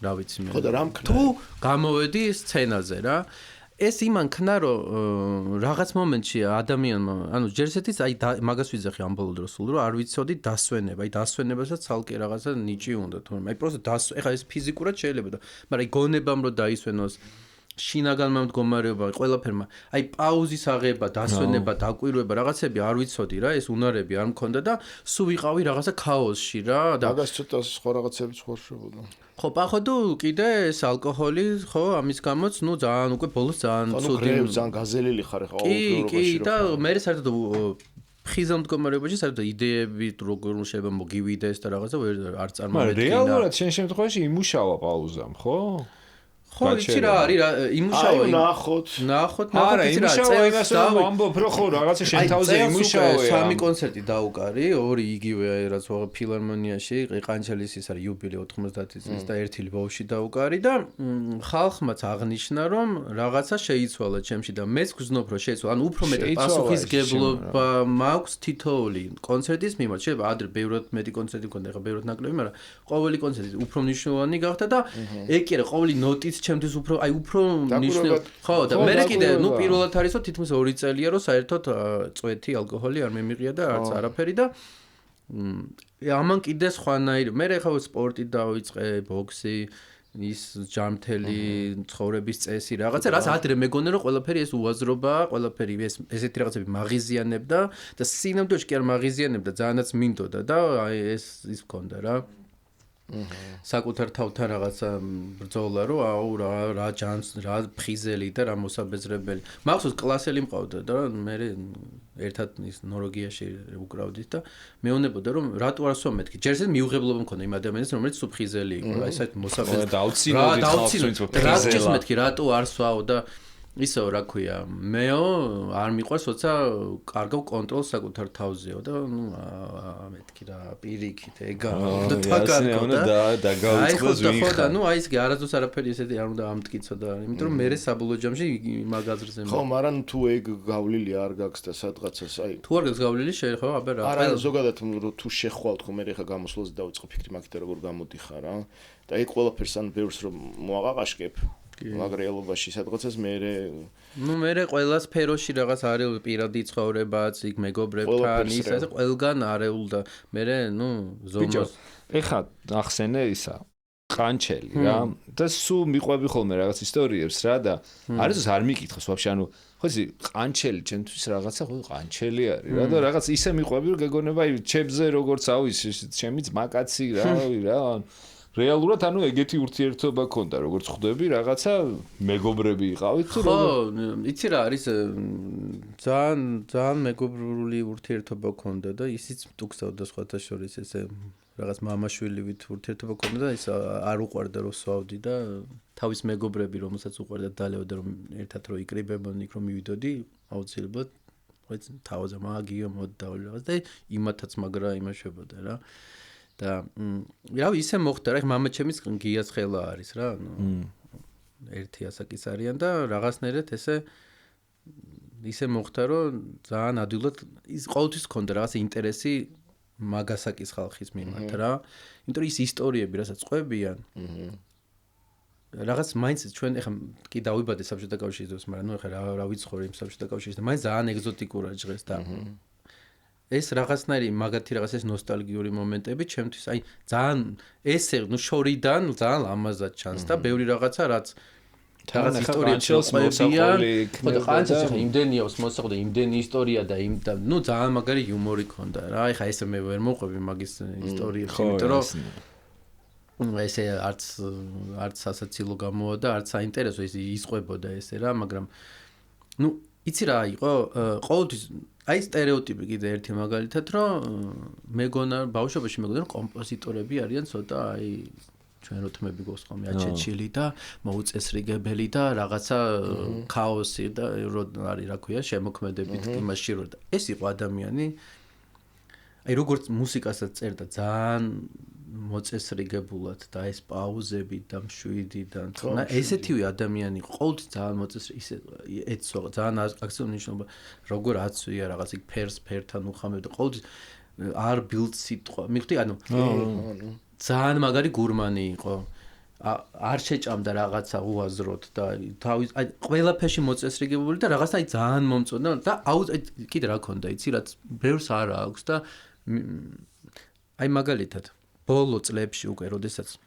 რა ვიცი მე. ხო და რამ ქნა? თუ გამოვედი სცენაზე რა ეს იმან ქნა რომ რაღაც მომენტში ადამიანმა ანუ ჯერსეთის აი მაგას ვიძახი ამ ბოლო დროს სულ რომ არ ვიცოდი დასვენება აი დასვენებასაც ცალკე რაღაცა ნიჭი უნდა თუმცა აი პროსტ ეხლა ეს ფიზიკურად შეიძლება და მაგრამ აი გონებამ რომ დაისვენოს შინაგანმა მდგომარეობა ყველაფერმა აი პაუზის აღება დასვენება დაკვირვება რაღაცები არ ვიცოდი რა ეს უნარები არ მქონდა და სულ ვიყავი რაღაცა ქაოსში რა და მაგას ცოტა სხვა რაღაცებიც ხორშებოდა ხო პაходу კიდე ეს ალკოჰოლი ხო ამის გამოც ნუ ძალიან უკვე ბოლოს ძალიან ცუდი ძალიან გაზელილი ხარ ხა აუცილებლობაში კი და მე საერთოდ ხიზამ მდგომარეობაში საერთოდ იდეები როგორ შეიძლება მოგივიდეს და რაღაცა არ წარმოვედგინა რეალურად შენ შემთხვევაში იმუშავა პაუზამ ხო ხო იცი რა არის რა იმუშავა ნახოთ არა იმუშავა იმას რომ ამბობ რო ხო რაღაცა შენ თავზე იმუშავა სამი კონცერტი დაუკარი ორი იგივე რაც ფილარმონიაში ყანჩელის ის არის იუბილე 90 წლის და ერთი ლვოვში დაუკარი და ხალხმაც აღნიშნა რომ რაღაცა შეიცვალა ჩემში და მეც გზნობ რომ შეიცვალა ანუ უფრო მეტად პასუხისგებლობა მაქვს თითოეული კონცერტის მიმართ შეიძლება ადრე ბევრად მეტი კონცერტი მქონდა ეხლა ბევრად ნაკლები მაგრამ ყოველი კონცერტი უფრო მნიშვნელოვანი გახდა და ეგ კი არა ყოველი ნოტიც ჩემთვის უფრო აი უფრო ნიშნავს ხო და მე კიდე ნუ პირველად არის რომ თითქმის 2 წელია რომ საერთოდ წვეთი ალკოჰოლი არ მემიღია და არც არაფერი და ამან კიდე სხვანაირი მე ხა სპორტი დავიწყე ბოქსი ის ჯამთელი ცხოვრების წესი რაღაცა რაც ადრე მეგონა რომ ყველაფერი ეს უაზრობაა ყველაფერი ესეთი რაღაცები მაღიზიანებდა და სინამდვილეში კი არ მაღიზიანებდა ძალიანაც მინდოდა და აი ეს ის მქონდა რა საკუთარ თავთან რაღაცა ბრძოლა რომ აუ რა ჯანს რა ფხიზელი და რა მოსაბეზრებელი მახსოვს კლასელი მყავდა და მე ერთად ის ნორვეგიაში უკრავდით და მეუბნებოდა რომ რატო არ სვამ მეთქი ჯერ მიუღებლობა მქონდა იმ ადამიანს რომელიც სუფხიზელი იყო აი საერთოდ მოსაბეზრებელი დავცინოდი რატო არ სვაო და ისო რა ქვია მეო არ მიყვარს როცა კარგავ კონტროლს საკუთარ თავზეო და ნუ მეთქი რა პირიქით ეგა და თაგარგო და გაუწყოს ვინხა და ნუ აი ეს არასდროს არაფერი ესეთი არ უნდა ამტკიცო და იმიტომ რომ მე საბოლოო ჯამში მაგაზრზე ხო მაგრამ თუ ეგ გავლილი არ გაქვს და სადღაცას აი თუ არ გაქვს გავლილი შეიძლება აბა რა არა ზოგადად თუ შეხვალთ ხო მე ხა გამოსვლაზე დავიწყო ფიქრი მაგით როგორ გამოდიხარ რა და ეგ ყველაფერს ან ბევრს რომ მოაყაშკებ მაგრამ რეალობაში სადღაცას მე ნუ მე ყველა სფეროში რაღაც არის პირადი ცხოვრებაც იქ მეგობრებთან ის ეს ყველგან არეულ და მე ნუ ზომოს ეხა ახსენე ისა ყანჩელი რა და სულ მიყვები ხოლმე რაღაც ისტორიებს რა და არის არ მიკითხოს ვაფშე ანუ ხო ისი ყანჩელი ჩემთვის რაღაცა ხო ყანჩელი არის რა და რაღაც ისე მიყვები რომ გეგონება აი ჩემზე როგორც აუ ის ჩემი ძმაკაცი რა რეალურად ანუ ეგეთი ურთიერთობა ქონდა, როგორც ხვდები, რაღაცა მეგობრები იყავით თუ ხო, იცი რა არის ძალიან მეგობრული ურთიერთობა ქონდა და ისიც მტუქსავდა სხვათა შორის ესე რაღაც მამაშვილივით ურთიერთობა ქონდა და ის არ უყვარდა რომ სვავდი და თავის მეგობრები რომელსაც უყვარდა დალეოდა რომ ერთად რო იკრიბებოდნენ იქ რომ მივიდოდი აუცილებლად ხო თავზე მაგიო მოდდავი რაღაც და იმათაც მაგრა იმაშებოდა რა და რავი ისე მოხდა რა მამა ჩემის გიას ხელა არის რა ანუ ერთი ასაკის არიან და რაღაცნაირად ისე მოხდა რომ ძალიან ადვილად ის ყოველთვის ქონდა რაღაც ინტერესი მაგასაკის ხალხის მიმართ რა იმიტომ რომ ის ისტორიები რასაც ყვებიან რაღაც მაინც ჩვენ ეხლა კი დავიბადე საბჭოთა კავშირის დროს მაგრამ ნუ ეხლა რა ვიცხოვე იმ საბჭოთა კავშირის და მაინც ძალიან ეგზოტიკურად ჟღერს და ეს რაღაცნაირი მაგათი რაღაც ეს ნოსტალგიური მომენტები ჩემთვის აი ძალიან ესე ნუ შორიდან ძალიან ლამაზად ჩანს და ბევრი რაღაცა რაც რაღაც ისტორიებს მოსაყოლი ხო და ყანჩას ხა იმდენია მოსაყოლი იმდენი ისტორია და იმ და ნუ ძალიან მაგარი იუმორი ქონდა რა ეხა ესე მე ვერ მოყვები მაგის ისტორიებს იმიტომ რომ ესე არც სასაცილო გამოვა და არც საინტერესო ის ისყვებოდა ესე რა მაგრამ ნუ იცი რა იყო ყოველთვის აი სტერეოტიპი კიდე ერთი მაგალითად რომ მეგონა ბავშვობაში მეგონა რომ კომპოზიტორები არიან ცოტა აი ჩვენ როთმები გვაქვს ხოლმე აჩეჩილი და მოუწესრიგებელი და რაღაცა ქაოსი და არის რა ქვია შემოქმედებით იმაში რომ ეს იყო ადამიანი აი როგორც მუსიკასაც წერდა ძალიან მოწესრიგებულად და ეს პაუზები და მშვიდი და თქმა ესეთივე ადამიანი ყოველთვის ძალიან მოწესრიგებული ეცვა ძალიან აქციონიშნობა როგორ აცვია რაღაც იქ ფერთან უხამებდა ყოველთვის არ ბილდ სიტყვა მიხდი ანუ ძალიან მაგარი გურმანი იყო არ შეჭამდა რაღაცა უაზროდ და თავის აი ყველაფერში მოწესრიგებული და რაღაცა აი ძალიან მომწონდა და კიდე რა ქონდა იცი რაც ბევრს არ აქვს და აი მაგალითად ბოლო წლებში უკვე როდესაც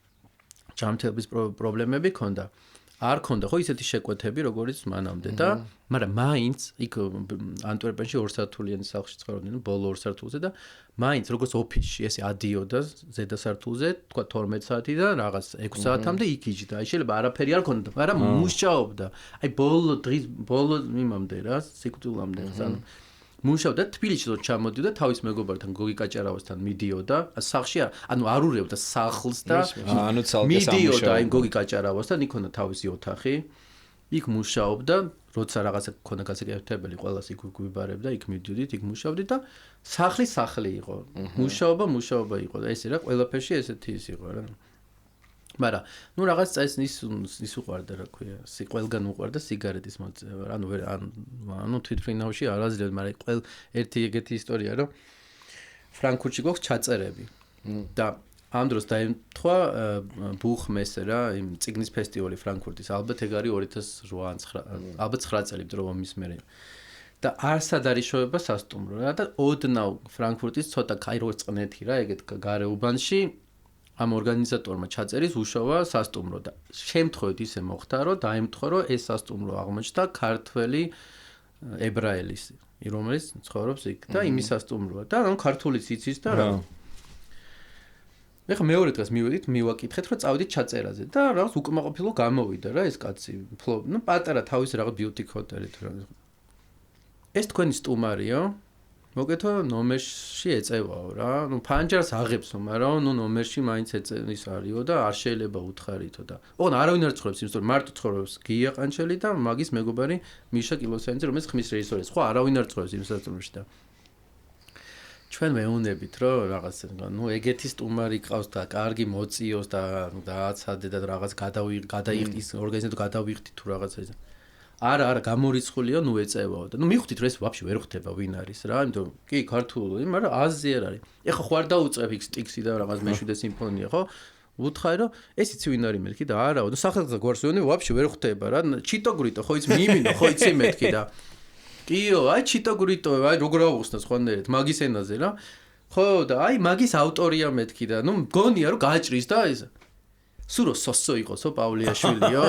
ჯანმრთელობის პრობლემები ქონდა არ ქონდა ხო ისეთი შეკვეთები როგორც მანამდე და მაგრამ მაინც იქ ანტვერპენში 2 საათულიანი სახლში ცხოვრობდნენ ბოლო 2 საათულზე და მაინც როგორც ოფისში ესე ადიოდა ზედა სართულზე თქვა 12 საათიდან რაღაც 6 საათამდე იქიჯდა აი შეიძლება არაფერი არ ქონდა მაგრამ მუშაობდა აი ბოლო იმამდე რა სიკვდილამდე ხან მუშაობდა თბილისში რომ ჩამოდიოდა თავის მეგობართან გოგი კაჭარავასთან მიდიოდა სახლში ანუ არ ურევდა სახლს და ანუ ცალკე მიდიოდა აი გოგი კაჭარავასთან იქ ქონდა თავისი ოთახი იქ მუშაობდა როცა რაღაცა ქონდა გასაკეთებელი ყველას იქ გვიბარებდა იქ მიდიოდით იქ მუშაობდით და სახლი იყო მუშაობა იყო და ესე რა ყველაფერში ესეთი ის იყო რა მაგრამ ნუ რაღაც წაის ის უყარდა რა ქვია ყველგან უყარდა სიგარეტის მოწევა ანუ თვითფრინავში არაზრად მაგრამ ერთი ეგეთი ისტორია რომ ფრანკფურტში გვაქვს ჩაწერები და ამ დროს დაემთხვა ბუხმესე რა იმ ციგნის ფესტივალი ფრანკფურტის ალბათ ეგ არის 2008 ალბათ 9 წელი დრო მის მერე და არსად არის შოება სასტუმრო რა და ოდნავ ფრანკფურტის ცოტა კაი როგორც წნეთი რა ეგეთ გარეუბანში ამ ორგანიზატორმა ჩაწერის უშოვა სასტუმრო და შემთხვევით ისე მოხდა რომ დაემთხვა რომ ეს სასტუმრო აღმოჩნდა ქართველი ებრაელის რომელიც ცხოვრობს იქ და იმის სასტუმროა და ანუ ქართულიც იცის და რა ეხლა მეორე დღეს მივედით მივაკითხეთ რომ წავედით ჩაწერაზე და რაღაც უკმაყოფილო გამოვიდა რა ეს კაცი ნუ პატარა თავის რაღაც ბიუტი ჰოტელი თუ რა ეს თქვენი სტუმარიო მოგეთო ნომერში ეწევაო რა ნუ ფანჯარს აღებსო მაგრამ ნუ ნომერში მაინც ის არისო და არ შეიძლება უთხარითო და ოღონდ არავინ არ ცხოვრობს იმის რომ მარტო ცხოვრობს გია ყანჩელი და მაგის მეგობარი მიშა კილოსიანიძე რომელიც ხმის რეჟისორია ხო არავინ არ ცხოვრობს იმ სასტუმროში და ჩვენ მეუნებით რომ რაღაც ნუ ეგეთი სტუმარი ყავს და კარგი მოწიოს და დააცადე და რაღაც გადაიღის ორგანიზატორი გადავიხდი თუ რაღაცა ის არა გამორიცხულია ნუ ეწევაო და ნუ მივხვდით რომ ეს ვაფშე ვერ ხვდება ვინ არის რა იმიტომ კი ქართული მაგრამ აზი არ არის ეხა ხوار დაუწევ იქ სტიქსი და რაღაც მეშვიდე სიმფონია ხო უთხარი რომ ეს იცი ვინ არის მეთქი და არაო და სახელმწიფო გვარსიონი ვაფშე ვერ ხვდება რა ჩიტო გრიტო ხო იცი მიმინო ხო იცი მეთქი და კიო აი ჩიტო გრიტო აი როგორ აუხსნა სხვანაირად მაგის ენაზე რა ხო და აი მაგის ავტორია მეთქი და ნუ მგონია რომ გაჭრის და ეს სურო სოსო იყოსო პავლიაშვილიო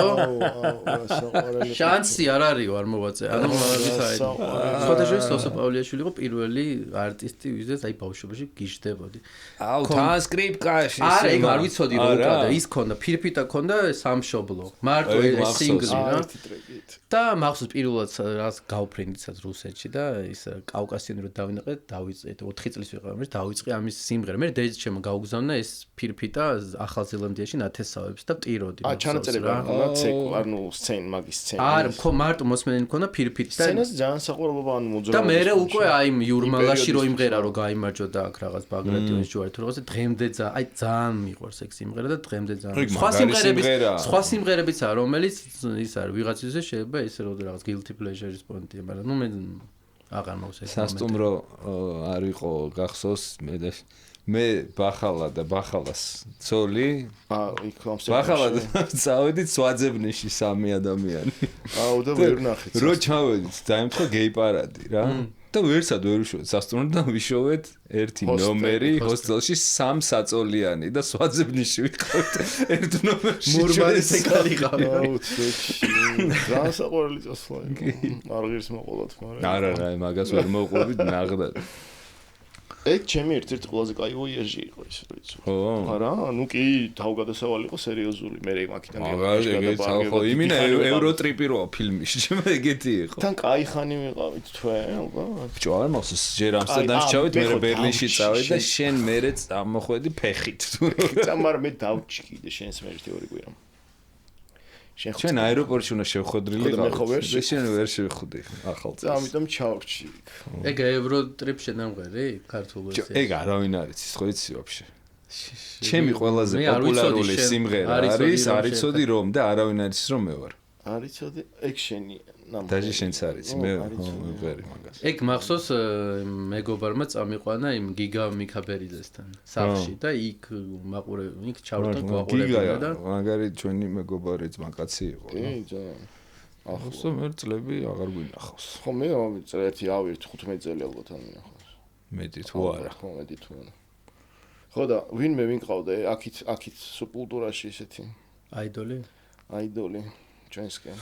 შანსი არ არისო არ მოვაწე ანუ სხვადასხვა სოსო პავლიაშვილი იყო პირველი არტისტი ვიზეც აი ბავშვობაში გიждდებოდი აუ თან სკრიპკაში არა ეგ არ ვიცოდი რომ უკადა ის ქონდა ფირფიტა ქონდა სამშობლო მარტო ეს სინგლი რა და მახსოვს პირველად რაც გავფრინდიცად რუსეთში და ის კავკასიენ რო დავინაყე დავიწყე 4 წლის ვიყავ დავიწყე ამის სიმღერა მე დეიზ ჩემო გაუგზავნა ეს ფირფიტა ახალ ზელანდიაში ნათესავებს და ტიროდი ჩანაწერები არა ცეკ ანუ სცენ მაგის სცენ არა მარტო მოსმენელი მქონდა ფირფიტი და სცენას ძალიან საყვარელობა ანუ მოძრაობა და მე უკვე აი იურმალაში რო იმღერა რო გაიმარჯვა და აქ რაღაც ბაგრატიონის ჯვარი თუ რაღაცა დღემდე აი ძალიან მიყვარს ეგ სიმღერა და დღემდე ძალიან სხვა სიმღერებიც არა რომელიც ის არის ვიღაცის შეიძლება ეს რაღაც guilty pleasure-ის პონტია მაგრამ ნუ მე აღარ მოვსე სასტუმრო არ იყო გახსოვს მე ბახალა და ბახალას ცოლი იქ ამსე ბახალა წავედით სვაძებნიში 3 ადამიანი აუ და ვერ ნახეთ რო ჩავედით დაემთხვა გეი პარადი რა და ვერსად ვერ ვიშოვეთ სასტუმროდან ვიშოვეთ ერთი ნომერი ჰოსტელში 3 საწოლიანი და სვაძებნიში ვიყავით ერთ ნომერში მურმანის ეკალიყავი აუ ძალიან საყვარელი წასვლა არ ღირს მოყოლოთ მაგრამ არა მაგას ვერ მოყვებით ნაღდად ეგ ჩემი ერთ-ერთი ყველაზე კაი ვოიაჟი იყო ის რო იცი არა ანუ კი თავგადასავალი იყო სერიოზული მე მაგიდან გაგა იმინა ევროტრიპი როა ფილმში ჩემ ეგეთი იყო თან კაი ხანი ვიყავით თქვენ ალბათ ბჭო არ მახსოვს ჯერ ამსტერდამში ჩავით მე ბერლინში წავედი და შენ მერე წამოხვედი ფეხით და მაგრამ მე დავჭკიდე შენს მე ერთი ორი კვირა შენ აეროპორტში უნდა შევხვედრილიყავ და შენ ვერ შევხვდი ახალწელს ამიტომ ჩავრჩი ეგ ევროტრიპ შენამღერი ქართულში ეგ არავინ არ იცის ხო იცი ვაფშე ჩემი ყველაზე პოპულარული სიმღერა არის არიცოდი რომ და არავინ არ იცის რომ მე ვარ არიცოდი ეგ შენი დაჟე შენც არის მე ვერი მაგას ეგ მახსოვს მეგობარმა წამიყვანა იმ გიგა მიქაბერიძესთან სახლში და იქ მაყურე იქ ჩავრდა გვაყურებდა და მაგარი ჩვენი მეგობარი ძმაკაცი იყო კი ძალიან ახსო მე წლები აღარ გვინახავს ხო მე ერთი ავი 15 წელი ალბათ არ მინახავს მეტი თუ არა ხო მეტი თუ არა ხო და ვინმე ვინყავდა აქით სუბკულტურაში ესეთი აიდოლი ჩვენსკენ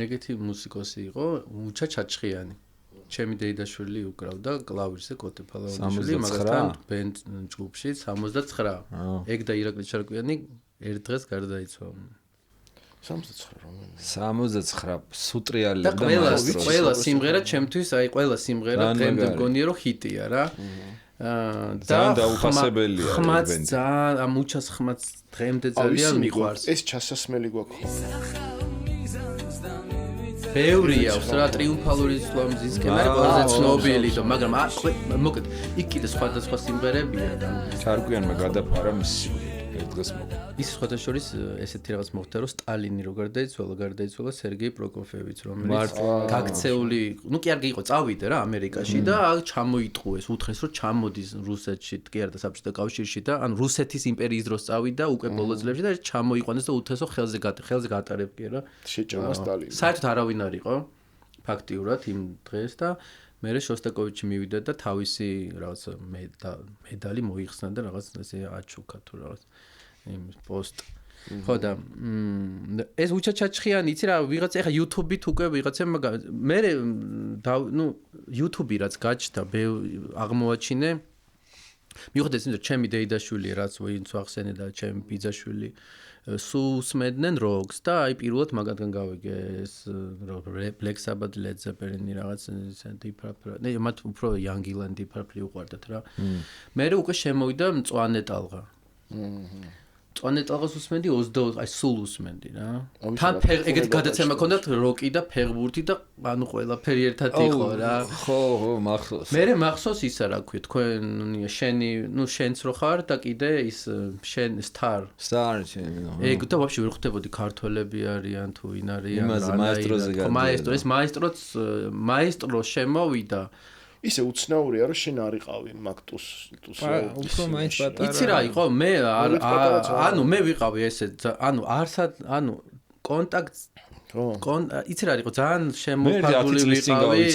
ეგეთი მუსიკოსი იყო უჩა ჩაჩხიანი ჩემი დეიდაშვილი უკრავდა კლავირზე კოტე ფალაონიშვილი მაგასთან ბენდ ჯგუფში 69 ეგ და ირაკლი ჩარკვიანი ერთ დღეს გარდაიცვალა 69 რომელი 69 სუტრიალე და ყველა სიმღერა ჩემთვის აი ყველა სიმღერა დღემდე მგონია რომ ჰიტია რა და დაუფასებელია ხმაც ძალიან ამ უჩას ხმაც დღემდე ძალიან მიყვარს ეს ჩასასმელი გვაქვს ბევრია რა ტრიუმფალური სლომზისკენ არის ყველაზე ცნობილი და მაგრამ მოკეთ იქ კიდე სხვადასხვა სიმღერებია და ჩარკვიანმა გადაფარა მისი ერთ დღეს მოკ ის სხვადასხვა ესეთი რაღაც მოხდა რომ სტალინი რო გარდაიცვალა სერგეი პროკოფიევიც რომელიც გაქცეული ნუ კი არ იყო წავიდა რა ამერიკაში და ჩამოიტყუეს უთხრეს რომ ჩამოდის რუსეთში კი არა და საბჭოთა კავშირში და ან რუსეთის იმპერიის დროს წავიდა უკვე ბოლო წლებში და ჩამოიყვანეს და უთხრეს რომ ხელზე გატარებ კი რა შეჭამა სტალინი საერთოდ არავინ არ იყო ფაქტიურად იმ დღეს და მერე შოსტაკოვიჩი მივიდა და თავისი რაღაც მედალი მოიხსნა და რაღაც ესე აჩუქა თუ რაღაც იმ პოსტ ხო და ეს უჩაჩაჩხიანი იცი რა ვიღაც ეხა YouTube-ით უკვე ვიღაცამ მე ნუ YouTube-ი რაც გაჩნდა აღმოაჩინე მიუხედავად იმისა ჩემი დეიდაშვილი რაც ვინც ახსენე და ჩემი ბიძაშვილი სულ სმედნენ როკს და აი პირველად მაგათგან გავიგე ეს Black Sabbath, Led Zeppelin რაღაც Deep Purple ნე მათ უფრო Young Gillan Deep Purple უყვარდათ რა მე უკვე შემოვიდა მწვანე ტალღა მწვანე ტალღას უსმენდი 22 აი სულ უსმენდი რა თან ეგეთი გადაცემა ქონდათ როკი და ფეხბურთი და ანუ ყველაფერი ერთად იყო რა ხო მახსოვს მე მახსოვს ისა რა ქვია თქვენ შენი ნუ შენც რო ხარ და კიდე ის შენ სტარ ეგ და ვაფშე ვერ ხვდებოდი ქართველები არიან თუ ვინ არიან მაესტრო ეს მაესტრო შემოვიდა ისე უცნაურია რომ შენ არ იყავი მაგტუს უფრო მაინც პატარა იცი რა იყო მე ანუ მე ვიყავი ესე ანუ არსად ანუ კონტაქტ იცი რა იყო ძალიან შემოფარგლული ვიყავი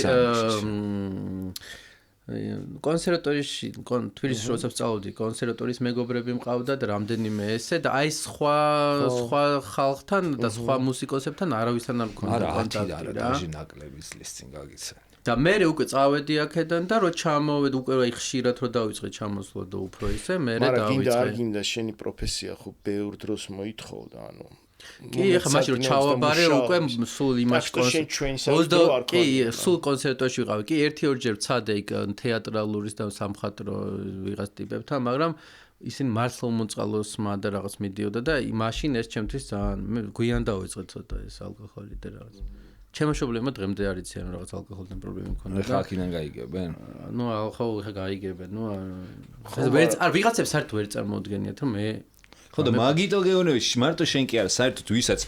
კონსერვატორიაში თბილისში როცა ვსწავლობდი კონსერვატორიის მეგობრები მყავდა და რამდენიმე ესე და აი სხვა ხალხთან და სხვა მუსიკოსებთან არავისთან არ მქონდა კონტაქტი არა დაჟე ნაკლების წლის წინ გაგიცა და მე უკვე წავედი აქედან და რო ჩამოვედი უკვე აი ხშირად რო დავიწყე ჩამოსვლა და უფრო ისე მე დავიწყე არ გინდა შენი პროფესია ხო ბევრ დროს მოითხოვდა ანუ კი ეხლა მაშინ რომ ჩავაბარე უკვე სულ იმაში კი სულ კონცერტებში ვიყავი კი 1-2 ვცადე იქ თეატრალურის და სამხატვრო ვიღაც ტიპებთან მაგრამ ისინი მართლა უმოწყალოსმა და რაღაც მიდიოდა და მაშინ ეს ჩემთვის ძალიან მე გვიან დავიწყე ცოტა ეს ალკოჰოლი და რაღაც ჩემო მშობლებმა დღემდე არ იციან რაღაც ალკოჰოლთან პრობლემა მქონდა და ხაკიდან გაიგებენ ნუ ხო ხა გაიგებენ ნუ ვერც არ ვიღაცებს საერთოდ ვერ წარმოუდგენიათ რომ მე ხო და მაგიტო გეონევიჩი მარტო შენ კი არა საერთოდ ვისაც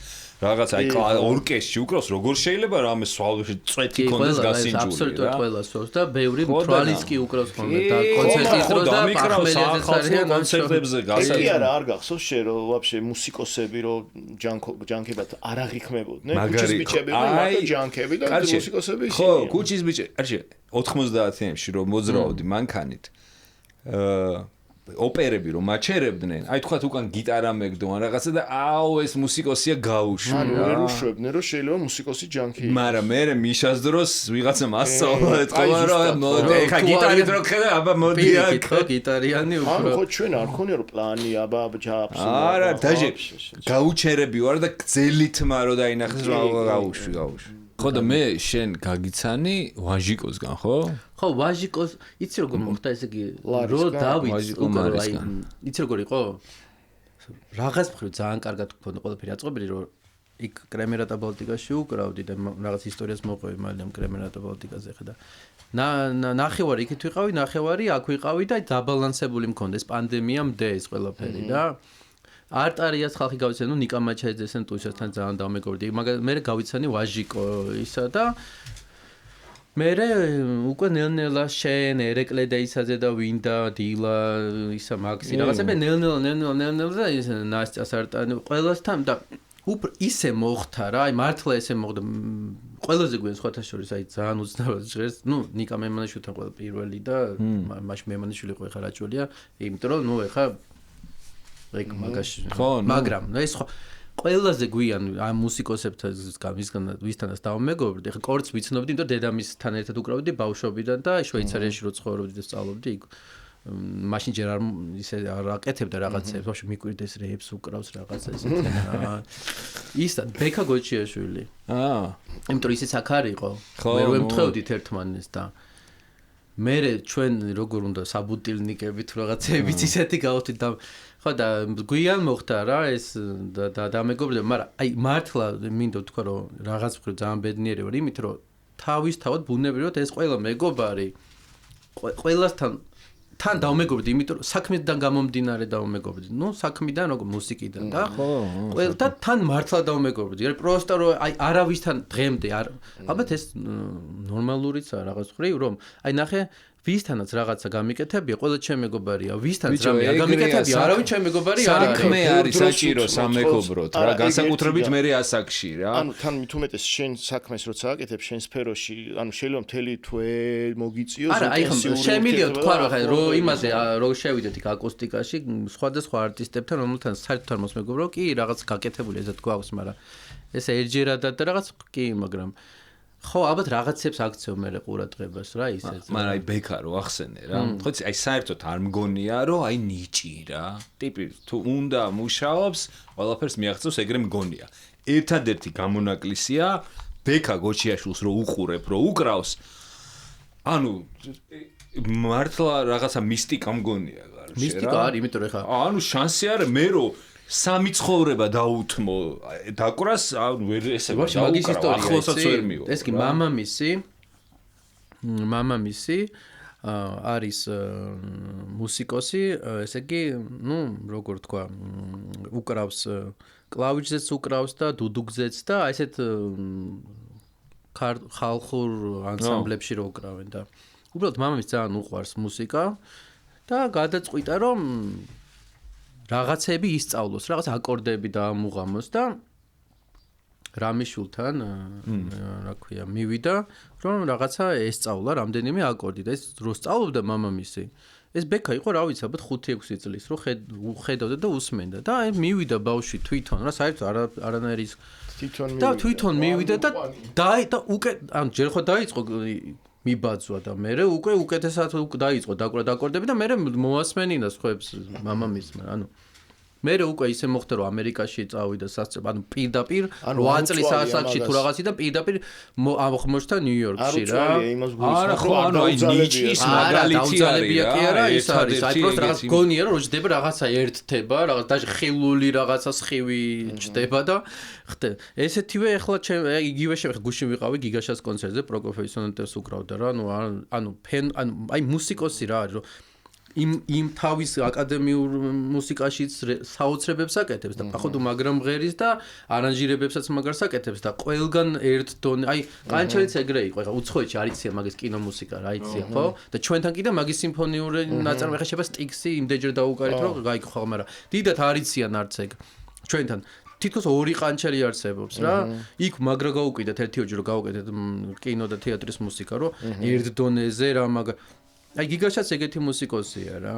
რაღაც აი ორკესტრში უკრავს როგორ შეიძლება რა ამე სვალში წვეთი კონდეს გასინჯული რა აბსოლუტურად ყველა სვავს და ბევრი თვალის კი უკრავს ხოლმე და კონცერტის დრო და ახმელიაძეც არიან კონცერტებზე გასინჯული კი არა არ გახსოვს შე რომ ვაფშე მუსიკოსები რომ ჯანკებად არ აღიქმებოდნენ კუჩის ბიჭები რომ მარტო ჯანკები და მუსიკოსები ხო კუჩის ბიჭები არჩი 90-იანში რომ მოძრაობდი მანქანით ოპერები რომ მაჩერებდნენ, აი თქვათ უკან გიტარა მეგდო ან რაღაცა და აუ ეს მუსიკოსია გაუშვი. არ უშვებდნენ რომ შეიძლება მუსიკოსი ჯანკი. მაგრამ მე მიშას დროს ვიღაცა მასწავლა ეთქვა რომ ეხა გიტარით რო ხედა აბა მოდი აქ გიტარიანი უფრო. ანუ ხო ჩვენ არ ხონია რომ პლანი აბა ჯაფს. არა დაჟე გაუჩერები ვარ და გძელითმა რო დაინახეს რომ გაუშვი. ხო და მე შენ გაგიცანი ვაჟიკოსგან ხო? ხო ვაჟიკოს იცი როგორ მოხდა ესე იგი რო დავით უკვე აი იცი როგორ იყო რაღაც მხრივ ძალიან კარგად გქონდა ყველაფერი აწყობილი რომ იქ კრემერატა ბალტიკაში უკრავდი და რაღაც ისტორიას მოყვები მაგრამ კრემერატა ბალტიკაზე ხე და ნახევარი იქით ვიყავი ნახევარი აქ ვიყავი და დაბალანსებული მქონდა ეს პანდემია მდეს ყველაფერი და არტარიას ხალხი გავიცანი ნუ ნიკა მაჩაიძესთან ტუშასთან ძალიან დამეგობრდი მაგრამ მე გავიცანი ვაჟიკო ისა და მე უკვე ნელ-ნელა შენ ერეკლე და ისაზე და ვინდა დილა ისა მაქსი რაღაცები ნელ-ნელა და ის ნასტიას არტანი ყველასთან და უფრო ისე მოხდა რა აი მართლა ესე მოხდა ყველაზე გვიან სხვათა შორის აი ძალიან უცნაურად ჟღერს ნუ ნიკა მემანიშვილთან ყველა პირველი და მაშინ მემანიშვილი იყო ეხა რაჭულია იმიტომ რომ ნუ ეხა ეგ მაგაში მაგრამ ეს ხო ყველაზე გვიან ამ მუსიკოსებთან ვისთანაც დავმეგობრდი ეხა კორც ვიცნობდი იმიტომ დედამისთან ერთად უკრავდი ბავშვობიდან და შვეიცარიაში რო ცხოვრობდი და სწავლობდი იქ მაშინ ჯერ არ ისე არ აკეთებდა რაღაცებს ბავშვი მიკვირდეს რეებს უკრავს რაღაცა ისეთი ისა ბექა გოჩიაშვილი იმიტომ ისიც აქ არ იყო მე რო ემთხვევდით ერთმანეს და მე ჩვენ როგორ უნდა საბუტილნიკებით რაღაცებიც ისეთი გავხდით და ხო და გვიან მოხდა რა ეს და დამეგობრდება მაგრამ აი მართლა მინდა ვთქვა რომ რაღაც მხრივ ძალიან ბედნიერი ვარ იმით რომ თავისთავად ბუნებრივად ეს ყველა მეგობარი ყველასთან თან დავმეგობრდი იმიტომ რომ საქმიდან გამომდინარე დავმეგობრდი ნუ საქმიდან როგორ მუსიკიდან და ყველა თან მართლა დავმეგობრდი არა პროსტა რომ აი არავისთან დღემდე არ ალბათ ეს ნორმალურიცაა რაღაც მხრივ რომ აი ნახე ვისთანაც რაღაცა გამიკეთებია ყველა ჩემი მეგობარია ვისთანაც რამე არ გამიკეთებია არავინ ჩემი მეგობარი არ არის საქმე არის საჭირო სამეგობროდ რა განსაკუთრებით მე ასაკში რა ანუ თან მით უმეტეს შენ საქმეს როცა აკეთებ შენ სფეროში ანუ შეიძლება მთელი თვე მოგიწიოს არა აი ხომ შემიძლია თქვა რომ იმაზე რო შევიდეთ იქ აკუსტიკაში სხვადასხვა არტისტებთან რომელთან საერთოდ არ მოსმეგობრო კი რაღაც გაკეთებული ესეთ გვაქვს მაგრამ ეს ერჯერადად და რაღაც კი მაგრამ ხო ალბათ რაღაცებს აქცევ მე ყურადღებას რა ისეც მაგრამ აი ბექა რო ახსენე რა ხო იცი აი საერთოდ არ მგონია რომ აი ნიჭი რა ტიპი თუ უნდა მუშაობს ყველაფერს მიაღწევს ეგრე მგონია ერთადერთი გამონაკლისია ბექა გოჩიაშვილს რო უყურებ რო უკრავს ანუ მართლა რაღაცა მისტიკა მგონია გარშე რა მისტიკა არის იმიტომ რომ ხა ანუ შანსი არის მე რო სამი ცხოვრება დაუთმო დაკვრას ვერ ესე დაუკრავ ახლოსაც ვერ მივა ეს კი მამამისი არის მუსიკოსი ესე იგი ნუ როგორ თქვა უკრავს კლავიშზეც უკრავს და დუდუგზეც და ესეთ ხალხურ ანსამბლებში რო უკრავენ და უბრალოდ მამამისს ძალიან უყვარს მუსიკა და გადაწყვიტა რომ რაღაცები ისწავლოს, რაღაც აკორდები დაამუღამოს და რამიშულთან რა ქვია მივიდა რომ რაღაცა ესწავლა რამდენიმე აკორდი და ეს რო სწავლობდა მამამისი ეს ბექა იყო რა ვიცი ალბათ 5-6 წლის რო ხედავდა და usმენდა და აი მივიდა ბავშვი თვითონ რა საერთოდ არანაირი თვითონ მივიდა და უკვე ან ჯერ ხო დაიწყო მიბაძვა და მე უკვე უკეთესად დაიწყო დაკორდები და მე მოასმენინდა სხვებს მამამისმა ანუ მე უკვე ისე მოხდა რომ ამერიკაში წავიდა სასწრაფო ანუ პირდაპირ 8 წლის ასაკში თუ რაღაცი და პირდაპირ აღმოჩნდა ნიუ-იორკში რა არა ხო ანუ აი ნიჩის მაგალითი არის ის არის აი პროსტ რაღაც გონია რომ ჯდება რაღაცა ერთდება რაღაც დაჟე ხილული რაღაცა სხივი ჯდება და ხდება ესეთივე ახლა იგივე შევეხ გუშინ ვიყავი გიგაშას კონცერტზე პროკოფიევის სონატებს უკრავდა რა ანუ აი მუსიკოსი რა არის რომ იმ თავის აკადემიურ მუსიკაშიც საოცრებებს აკეთებს და პაходу მაგრამ ღერის და არანჟირებებსაც მაგარს აკეთებს და ყველგან ერთ დონე აი ყანჩელიც ეგრე იყო ეხა უცხოეთში არიცია მაგის კინომუსიკა რა იცია ხო და ჩვენთან კიდე მაგის სიმფონიური ნაწარმი ხება სტიქსი იმდეჯერ დაუკარით რომ გაიგო ხო მაგრამ დიდათ არიციან არც ეგ ჩვენთან თითქოს ორი ყანჩელი არსებობს რა იქ მაგრა გაუკიდეთ ერთი ოჯი რომ გაუკეთეთ კინო და თეატრის მუსიკა რომ ერთ დონეზე რა მაგ აი გიგაშაც ეგეთი მუსიკოსია რა.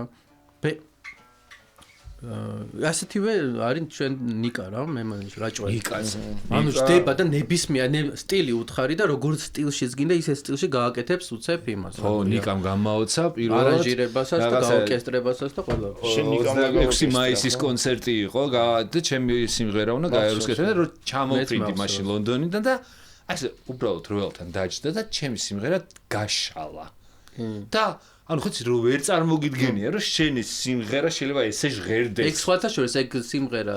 ასეთივე არის ჩვენ ნიკა რა, მე მაინც რაჭვარი. ნიკაზე. ანუ ჯდება და ნებისმიერ სტილი უთხარი და როგორც სტილშიც გინდა ისე სტილში გააკეთებს უცებ იმას. ხო, ნიკამ გამაოცა პირველად არანჟირებასაც და გაორკესტრებასაც და ყველა. 26 მაისის კონცერტი იყო და ჩემი სიმღერა უნდა გაერუსკეს და რომ ჩამოვფრინდი მაშინ ლონდონიდან და ასე უბრალოდ როელთან დაჯდა და ჩემი სიმღერა გაშალა. და ანუ ხოც რო ვერ წარმოგიდგენია რომ შენი სიმღერა შეიძლება ესე ჟღერდეს. ეგ სხვათა შორის ეგ სიმღერა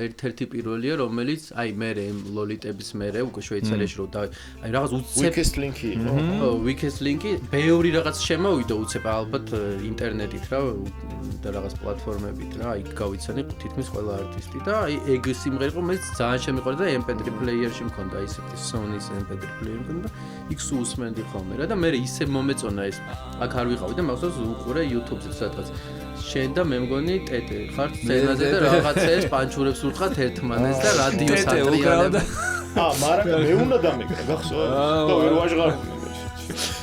ერთ-ერთი პირველია რომელიც აი მე ლოლიტების მე უკვე შვეიცარიაში რო აი რაღაც უცებ Weakest Link-ი იყო. ხო, Weakest Link-ი ბევრი რაღაც შემოვიდა უცებ ალბათ ინტერნეტით რა და რაღაც პლატფორმებით რა აი გავიცანი თითქმის ყველა არტისტი და აი ეგ სიმღერა იყო რომელიც ძალიან შემიყვარდა და MP3 პლეიერში მქონდა ისეთი Sony-ს MP3 პლეიერი მქონდა იქ სულ უსმენდი ხოლმე რა და მე ისე მომეწონა ეს აქ არ ვიყავი და მახსოვს უყურე YouTube-ზე სადღაც შენ და მე მგონი ტეტე ხარ სცენაზე და რაღაცებს პანჩურებს ურთხათ ერთმანეთს და რადიოს ატრიანებ მაგრამ მე უნდა დამეკრა გახსოვს და ვერ ვაჟღარდი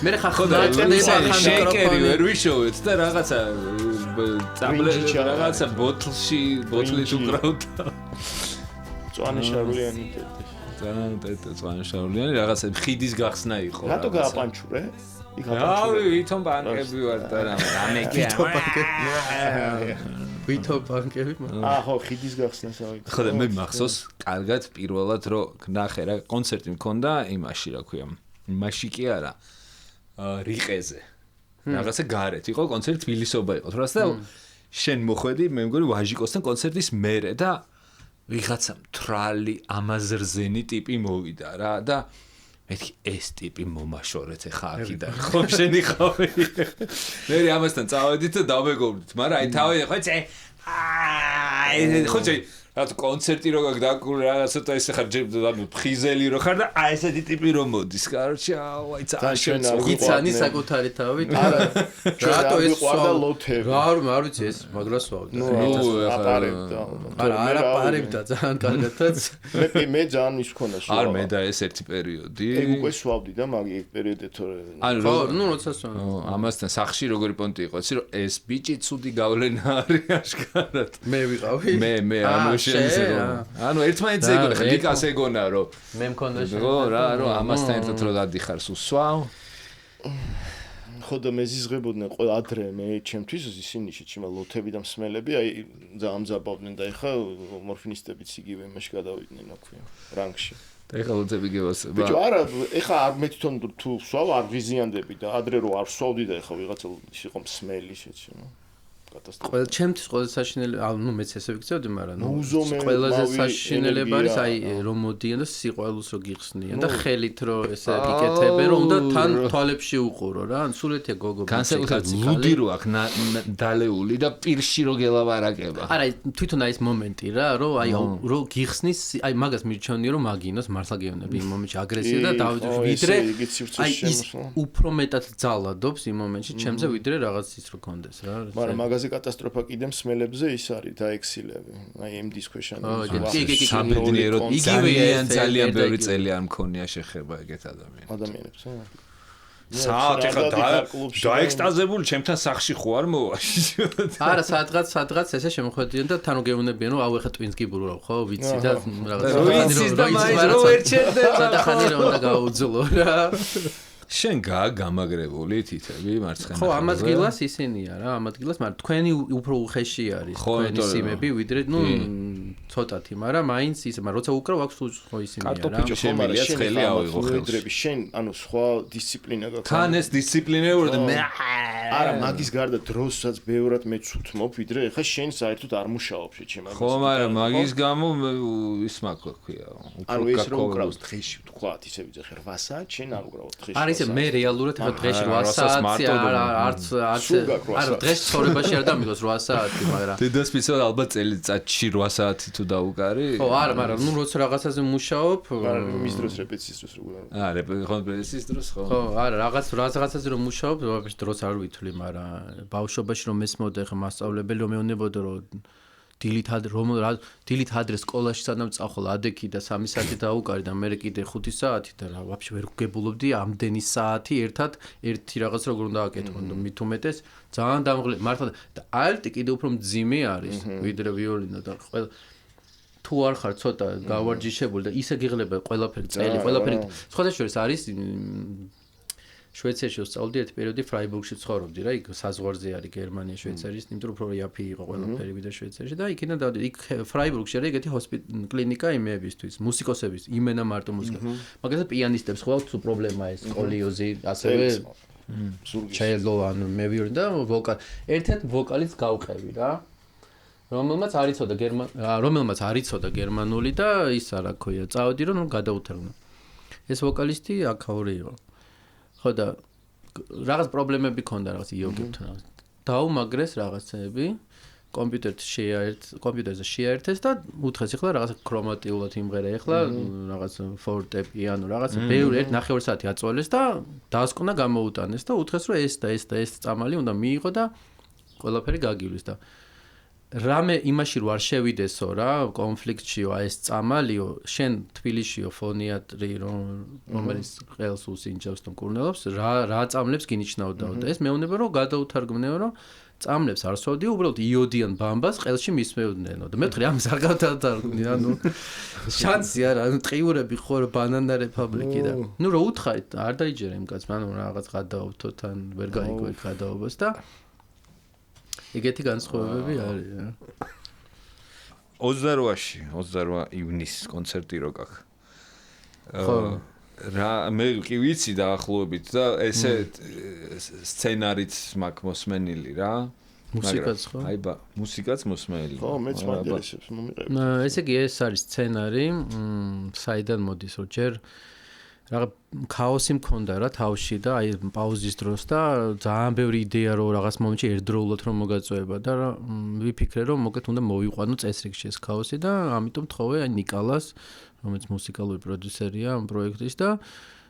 მე ხა ხდება შეკერი ვერ ვიშოვეთ და რაღაცა რაღაცა ბოთლით უკრავდა წვანეშავლიანი ტეტე წვანეშავლიანი რაღაცა ხიდის გახსნა იყო რატო გააპანჩურე ვითომ ბანკები ვარ და რამე ვითომ ბანკები ხო ხიდის გახსნას ავიქ ხო და მე მახსოვს კარგად პირველად რომ ნახე რა კონცერტი მქონდა იმაში რა ქვია იმაში კი არა რიყეზე რაღაცა გარეთ იყო კონცერტი თბილისობა იყო თორას და შენ მოხვედი მე მგონი ვაჟიკოსთან კონცერტის მერე და ვიღაცა მთრალი ამაზრზენი ტიპი მოვიდა რა და მეთქი ეს ტიპი მომაშორეთ ხა აქიდან ხომ შენი ხავი მე ამასთან წავედით და დავეგობრდით მაგრამ აი თავი ხო წე ხო წე რა კონცერტი რო გაგდაკული რა ცოტა ესე ხარ ანუ ფხიზელი რო ხარ და აი ესეთი ტიპი რომ მოდის კაროჩე აი ძალიან იცანი საკუთარი თავი არა რატო ეს ყვარდა ლოთები რა არ ვიცი ეს მაგრას ვავდა აპარებდა არა აპარებდა ძალიან კარგადაც მე ძალიან ის მქონდა სულ არ მე და ეს ერთი პერიოდი ეგ უკვე სვავდი და მაგ პერიოდით თორე ანუ ნუ როცა სვავდი ამასთან სახში როგორი პონტი იყო იცი რომ ეს ბიჭი ცუდი გავლენა არის აშკარად მე ვიყავი მე ანუ ერთმანეთს ეგონა ხა ლიკას ეგონა რომ მე მქონდა ხო რა რომ ამასთან ერთად რო დადიხარ სულ სვავ ხო და მეზიზღებოდნენ ყველა ადრე მე ჩემთვის ისინი შეჩიმა ლოთები და მსმელები აი ძალიან მზაბავდნენ და ეხა მორფინისტებიც იგივე იმაში გადავიდნენ აქვე რანგში და ეხა ლოთები გევასება ბიჭო არა ეხა არ მე თვითონ თუ სვავ არ ვიზიანდები და ადრე რო არ სვავდი და ეხა ვიღაცა ის იყო მსმელი შეჩიმა ყველა ჩემთვის ყველა საშინელი ანუ მეც ესე ვიქცევდი მაგრამ ყველაზე საშინელება არის აი რომ მოდიან და სიყვარულს რო გიხსნიან და ხელით რო ესე გიკეთებენ რომ უნდა თან თვალებში უყურო რა ან სულეთია გოგო განსაკუთრებით ლუდი რო აქ დალეული და პირში რო გელაპარაკება არა თვითონ აი ეს მომენტი რა რომ აი რო გიხსნის აი მაგას მირჩევნია რომ მაგინოს მართლა გეუბნები იმ მომენტში აგრესია და ვიდრე აი ის უფრო მეტად ძალადობს იმ მომენტში ჩემზე ვიდრე რაღაც ის რო კონდეს რა მაგრამ მაგაზე ყველაზე კატასტროფა კიდე მსმელებზე ის არის დაექსილები. აი ამ დისქვეშანი. სამედნიერო ძალიან ბევრი წელი არ მქონია შეხება ეგეთ ადამიანებს. საათი ხა დაექსტაზებული ჩემთან სახში ხო არ მოვა? არა, სადღაც ესე შემოხვედრიან და თან უგეუნებიან, რომ აუ ეხა twins გიბურავ, ხო, ვიცი და რაღაც. ვიცი და მაინც რო ერჩენდება. სადახანი რომ უნდა გაუძლო რა. შენ გამაგრებული თითები მარცხენა. ხო, ამ ადგილას ისინია რა, ამ ადგილას, მაგრამ თქვენი უფრო უხეში არის თქვენი სიმები, ვიდრე, ცოტათი, მაგრამ მაინც ის, მაგრამ როცა უკრავ აქვს ხო ისინია რა. კარტოფიჭო შემიძლია ცხელი ავიღო ხელში. შენ, ანუ სხვა დისციპლინა გაქვს. თან ეს დისციპლინეური და არა, მაგის გარდა დროსაც ბევრად მეცუთმობ, ვიდრე ეხა შენ საერთოდ არ მუშაობ შეჩემ ამას. ხო, მაგრამ მაგის გამო ის მაგ ქვია. ანუ ეს რო უკრავს დღეში, თქვათ, ისე ვიძე 8 საათი, შენ არ უკრავ დღეში. არის მე რეალურად ახლა დღეში 8 საათი არც არა დღეს ცხოვრებაში არ დამიგოს 8 საათი მაგრამ დედასპიცო ალბათ წელიწადში 8 საათი თუ დაუკარი ხო არა მაგრამ ნუ როცა რაღაცაზე მუშაობ მის დროს რეპეტიციის დროს როგორ არა რეპეტიციის დროს ხო ხო არა რაღაცაზე რომ მუშაობ ვაფშე დროს არ ვითვლი მაგრამ ბავშვობაში რომ მესმოდა ახლა მასწავლებელი რომ მეუნებოდა რომ დილით ადრე სკოლაში სანამ წახვალ ადექი და 3 საათი დაუკარი და მე კიდე 5 საათი და რა ვაფშე ვერ გგებულობდი ამდენი საათი ერთად ერთი რაღაც როგორ უნდა აკეთო და მით უმეტეს ძალიან დამღლე მართლა და ალტი კიდე უფრო მძიმე არის ვიდრე ვიოლინო და ყველა თუ არ ხარ ცოტა გავარჯიშებული და ისე გიღლება ყველაფერი წელი ყველაფერი სხვადასხვა არის შვეიცარიაში ვსწავლდი ერთი პერიოდი ფრაიბურგში ცხოვრობდი რა იქ საზღვარზე არის გერმანია შვეიცარიის იმიტომ რომ უფრო იაფი იყო ყველაფერი ვიდრე შვეიცარიაში და იქიდან დავდი იქ ფრაიბურგში არის ეგეთი კლინიკა იმეებისთვის მუსიკოსების იმენა მარტო მუსიკა მაგალითად პიანისტებს ხო აქვს პრობლემა ეს სკოლიოზი ასევე ჩელო ანუ მე ვირი და ერთ-ერთ ვოკალისტს გავყევი რა რომელმაც არ იცოდა გერმანული და ის რა ქვია წავედი რომ გადაუთრევნა ეს ვოკალისტი აქაური იყო ხო და რაღაც პრობლემები ქონდა რაღაც იოგებთან. დაუმაგრეს რაღაცები, კომპიუტერზე შეაერთეს და უთხრეს ეხლა რაღაც ქრომატიულად იმღერა ეხლა რაღაც ფორტე პიანო რაღაც ბევრი 1/2 საათი აწვალეს და დასკვნა გამოუტანეს და უთხრეს რომ ეს წამალი უნდა მიიღო და ყველაფერი გაგივლის და რამე იმაში რო არ შევიდესო რა კონფლიქტშიო ეს წამალიო შენ თბილისშიო ფონიატრი რომელიც ყელს უსინჯავს და მკურნალობს რა წამლებს გინიშნავდაო და ეს მეუბნება რომ გადაუთარგმნეო რომ წამლებს არ სვავდიო უბრალოდ იოდიან ბამბას ყელში მისმევდნენო და მე ვთქვი ამის არ გავთარგმნი ანუ შანსი არა ანუ ტყიურები ხო ბანანა რეპუბლიკი და ნუ რო უთხარით არ დაიჯერე იმ კაცს ანუ რაღაც გადაავთო თან ვერ გაიგო ეგ გადაობას და ეგეთი განსხვავებები არის რა 28 ივნისის კონცერტი რო გაქვს ხო რა მე კი ვიცი დაახლოებით და ესე სცენარიც მაქვს მოსმენილი რა მუსიკაც ხო აი ბა მუსიკაც მოსმენილი ხო მეც მაინტერესებს მომიყევი ესე იგი ეს არის სცენარი საიდან მოდის რომ ჯერ რაღაც ქაოსი მქონდა რა თავში და აი პაუზის დროს და ძალიან ბევრი იდეა რომ რაღაც მომენტში ერთდროულად რომ მოგაწვევა და ვიფიქრე რომ მოკეთ უნდა მოვიყვანო წესრიგში ეს ქაოსი და ამიტომ თხოვე აი ნიკალას რომელიც მუსიკალური პროდიუსერია ამ პროექტის და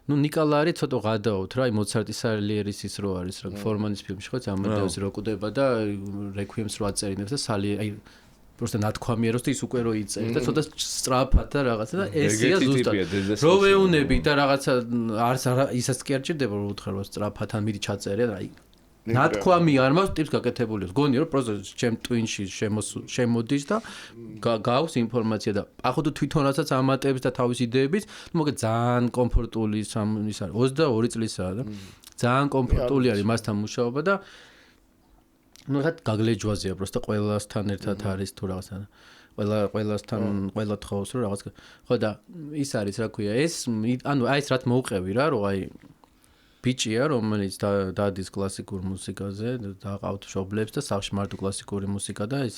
ნუ ნიკალა არის ცოტა გადაავთ რა აი მოცარტის სალიერის ის რო არის რა ფორმანის ფილმში ხო ამადეუსი რო კვდება და რეკვიემს რო აწერინებს და აი просто ნათქვამია რომ ის უკვე რო იწერს და ცოტა სწრაფად და რაღაცა და ესია ზუსტად რო ვეუნები და რაღაცა არც ისაც კი არ ჭირდება რომ უთხრა რომ სწრაფად ან მიდი ჩაწერე და აი ნათქვამი არ მაქვს ტიპს გაკეთებული გონია რომ პროცესში ჩემ ტვინში შემოდის და გავს ინფორმაცია და ახლა თვითონაცაც ამატებს და თავის იდეების მოგეთ ძალიან კომფორტული ის არის 22 წლისაა და ძალიან კომფორტული არის მასთან მუშაობა და ну რა გაგლეჯვაზია просто ყველასთან ერთად არის თუ რაღაცა ყველასთან ყველა თხოვს რომ რაღაც ხო და ის არის რა ქვია ეს ანუ აი ეს რაც მოუყევი რა რომ აი ბიჭია რომელიც დადის კლასიკურ მუსიკაზე დაყავთ მშობლებს და სახლში მარტო კლასიკური მუსიკა და ეს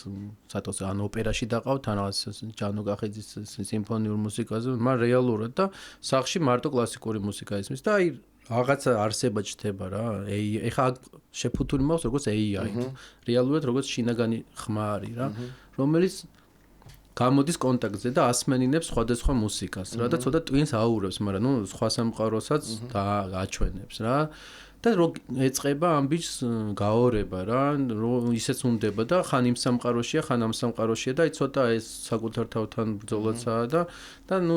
სატოს ან ოპერაში დაყავთ ან რაღაც ჯანო კახიძის სიმფონიურ მუსიკაზე მაგრამ რეალურად და სახლში მარტო კლასიკური მუსიკა ისმის და აი რაღაცა არსება ჩდება რა ეხა შეფუთული მაქვს როგორც AI რეალურად როგორც შინაგანი ხმა არის რა რომელიც გამოდის კონტაქტზე და ასმენინებს სხვადასხვა მუსიკას რა და ცოტა ტვინს აურევს მაგრამ ნუ სხვა სამყაროსაც და აჩვენებს რა და რო ეწყება ამ ბიჭს გაორება რა, რო ისეც უნდება და ხან იმ სამყაროშია, ხან ამ სამყაროშია და ცოტა ეს საკუთარ თავთან ბრძოლაცაა და ნუ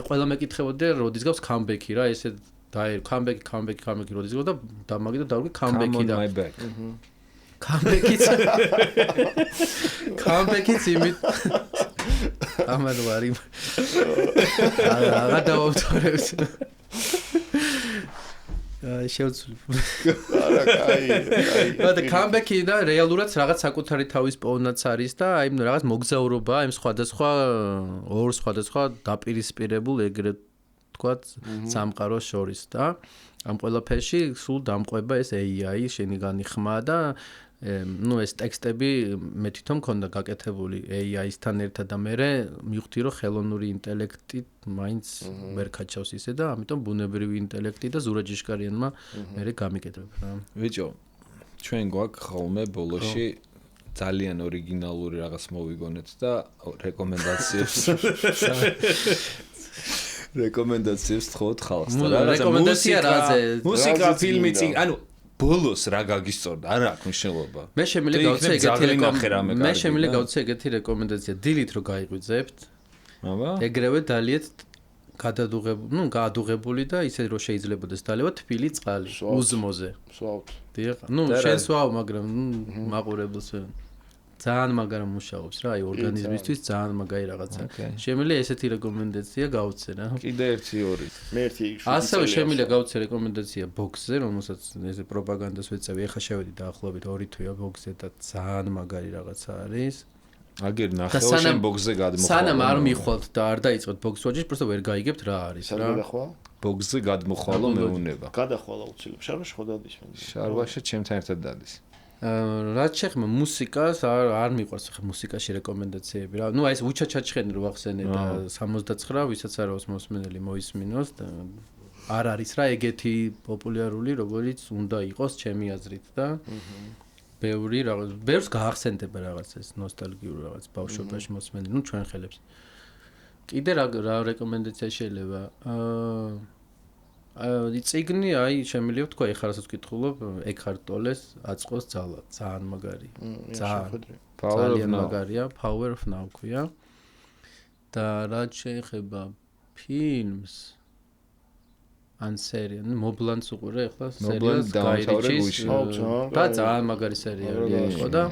ყველა მეკითხებოდა როდის გავს comeback-ი რა, ესე და comeback-ი როდის გავს და დამაგი და დავგი comeback-ი და comeback-იც იმით ამან ვარი აღარ დავავთორებს შეუძლებ. არა, კაი. და comeback-ი და რეალურად რაღაც საკუთარი თავის პოვნაც არის და აი რაღაც მოგზაურობა, იმ სხვადასხვა ორ სხვადასხვა დაპირისპირებულ ეგრეთ თქვათ სამყაროს შორის და ამ ყველაფერში სულ დამყვება ეს AI შენი განიხმა და ну ეს ტექსტები მე თვითონ მქონდა გაკეთებული AI-სთან ერთად და მე მივხვდი რომ ხელოვნური ინტელექტი მაინც ვერ კაჩავს ისე და ამიტომ ბუნებრივი ინტელექტი და ზურაჯიშკარიანმა მე გამიკეთებ რა. ბიჭო, ჩვენ გვაქვს ხოლმე ბოლოში ძალიან ორიგინალური რაღაც მოვიგონეთ და რეკომენდაციებს თხოვთ ხალხს და მუსიკა, ფილმი, ანუ ბოლოს რა გაგისწორდა, არა აქვს მნიშვნელობა. მე შემიძლია გავცე ეგეთი რეკომენდაცია, დილით რო გაიღვიძებთ. აბა. ეგრევე დალიეთ გაადუღებული და ისე რომ შეიძლებადეს დალევა თბილი წყალი უზმოზე. სვავთ. დიახ. შენ სვავ, მაგრამ მაყურებელს ძალიან მაგარი მუშაობს რა, აი ორგანიზმისთვის ძალიან მაგარი რაღაცა. შემიძლია ესეთი რეკომენდაცია გავცე რა. კიდე 1-2. მე ერთი ასევე შემიძლია გავცე რეკომენდაცია ბოქსზე, რომელსაც ეს პროპაგანდას ვეწევი. ეხლა შევედი დაახლოებით 2 თვეა ბოქსზე და ძალიან მაგარი რაღაცა არის. აგერ ნახევარ შენ ბოქსზე გადმოხვალ. სანამ არ მიხვალთ და არ დაიწყოთ ბოქს ვაჯიშს, просто ვერ გაიგებთ რა არის რა. გადახვალ? ბოქსზე გადმოხვალო მეუნება. გადახვალ აუცილებლად. შარვაში ხო დადის მე. შარვაში ჩემთან ერთად დადის. რაც შეხება მუსიკას არ მიყვარს ხა მუსიკაში რეკომენდაციები რა. ნუ აი ეს უჩაჩაჩხენი რო ახსენე და 69 ვისაც არავის მოსმენელი მოისმინოს და არ არის რა ეგეთი პოპულარული როგორც უნდა იყოს ჩემი აზრით და ბევრი რაღაც ბევრს გაახსენდება რაღაც ეს ნოსტალგიური რაღაც ბავშვობაში მოსმენელი ნუ ჩვენ ხელებს. კიდე რა რეკომენდაცია შეიძლება ციგნი აი შემიძლია თქვა ეხლა რასაც ვკითხულობ ეკჰარტ ტოლეს აწყოს ძალა ძალიან მაგარი ძალიან მაგარია Power of Now ქვია და რაც შეეხება ფილმს ან სერია მობლანს უყურე ეხლა სერიალს გაირიჩის და ძალიან მაგარი სერიალია იყო და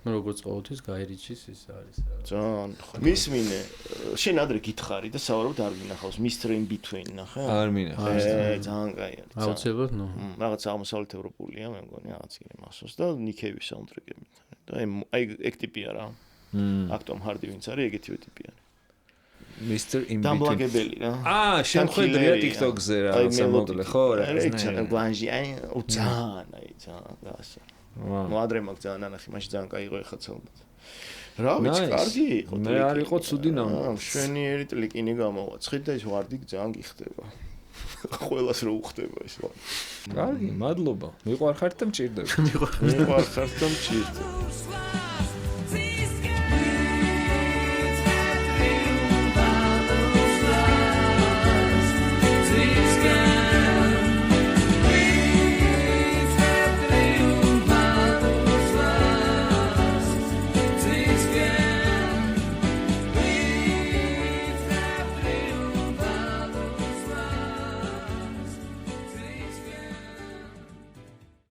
როგორც ყოველთვის გაირიჩის ის არის ძალიან მისმინე შენ ადრე გითხარი და საუბრობ არ გინახავს Mr. In Between ნახე არ მინახავს ძალიან კაი არის აუცილებლად ნუ რაღაც აღმოსავლეთ ევროპულია მე მგონი რაღაც იგი მახსოვს და ნიქევის საუნდტრეკები და აი ეგ ტიპია რა აქტომ ჰარდი ვინც არის ეგეთივე ტიპია Mr. In Between დამბლაგებელი რა შენ ხედავ TikTok-ზე რაღაცა მოდლე ხო რა ეს გვანჟი აი ძალიან გასა ნუ ადრე მაგ ძალიან ანახი მაშინ ძალიან კაი იყო ეხლა ცალმოდ რა ვიცი კარგი იყო მე არ იყო ცუდი ნამა შვენიერი ტლიკინი გამოვაცხით და ის ვარდი ძალიან გიხდება ყველას რო უხდება ეს ვარდი კარგი მადლობა მიყვარხართ და მჭირდება მიყვარხართ და მჭირდება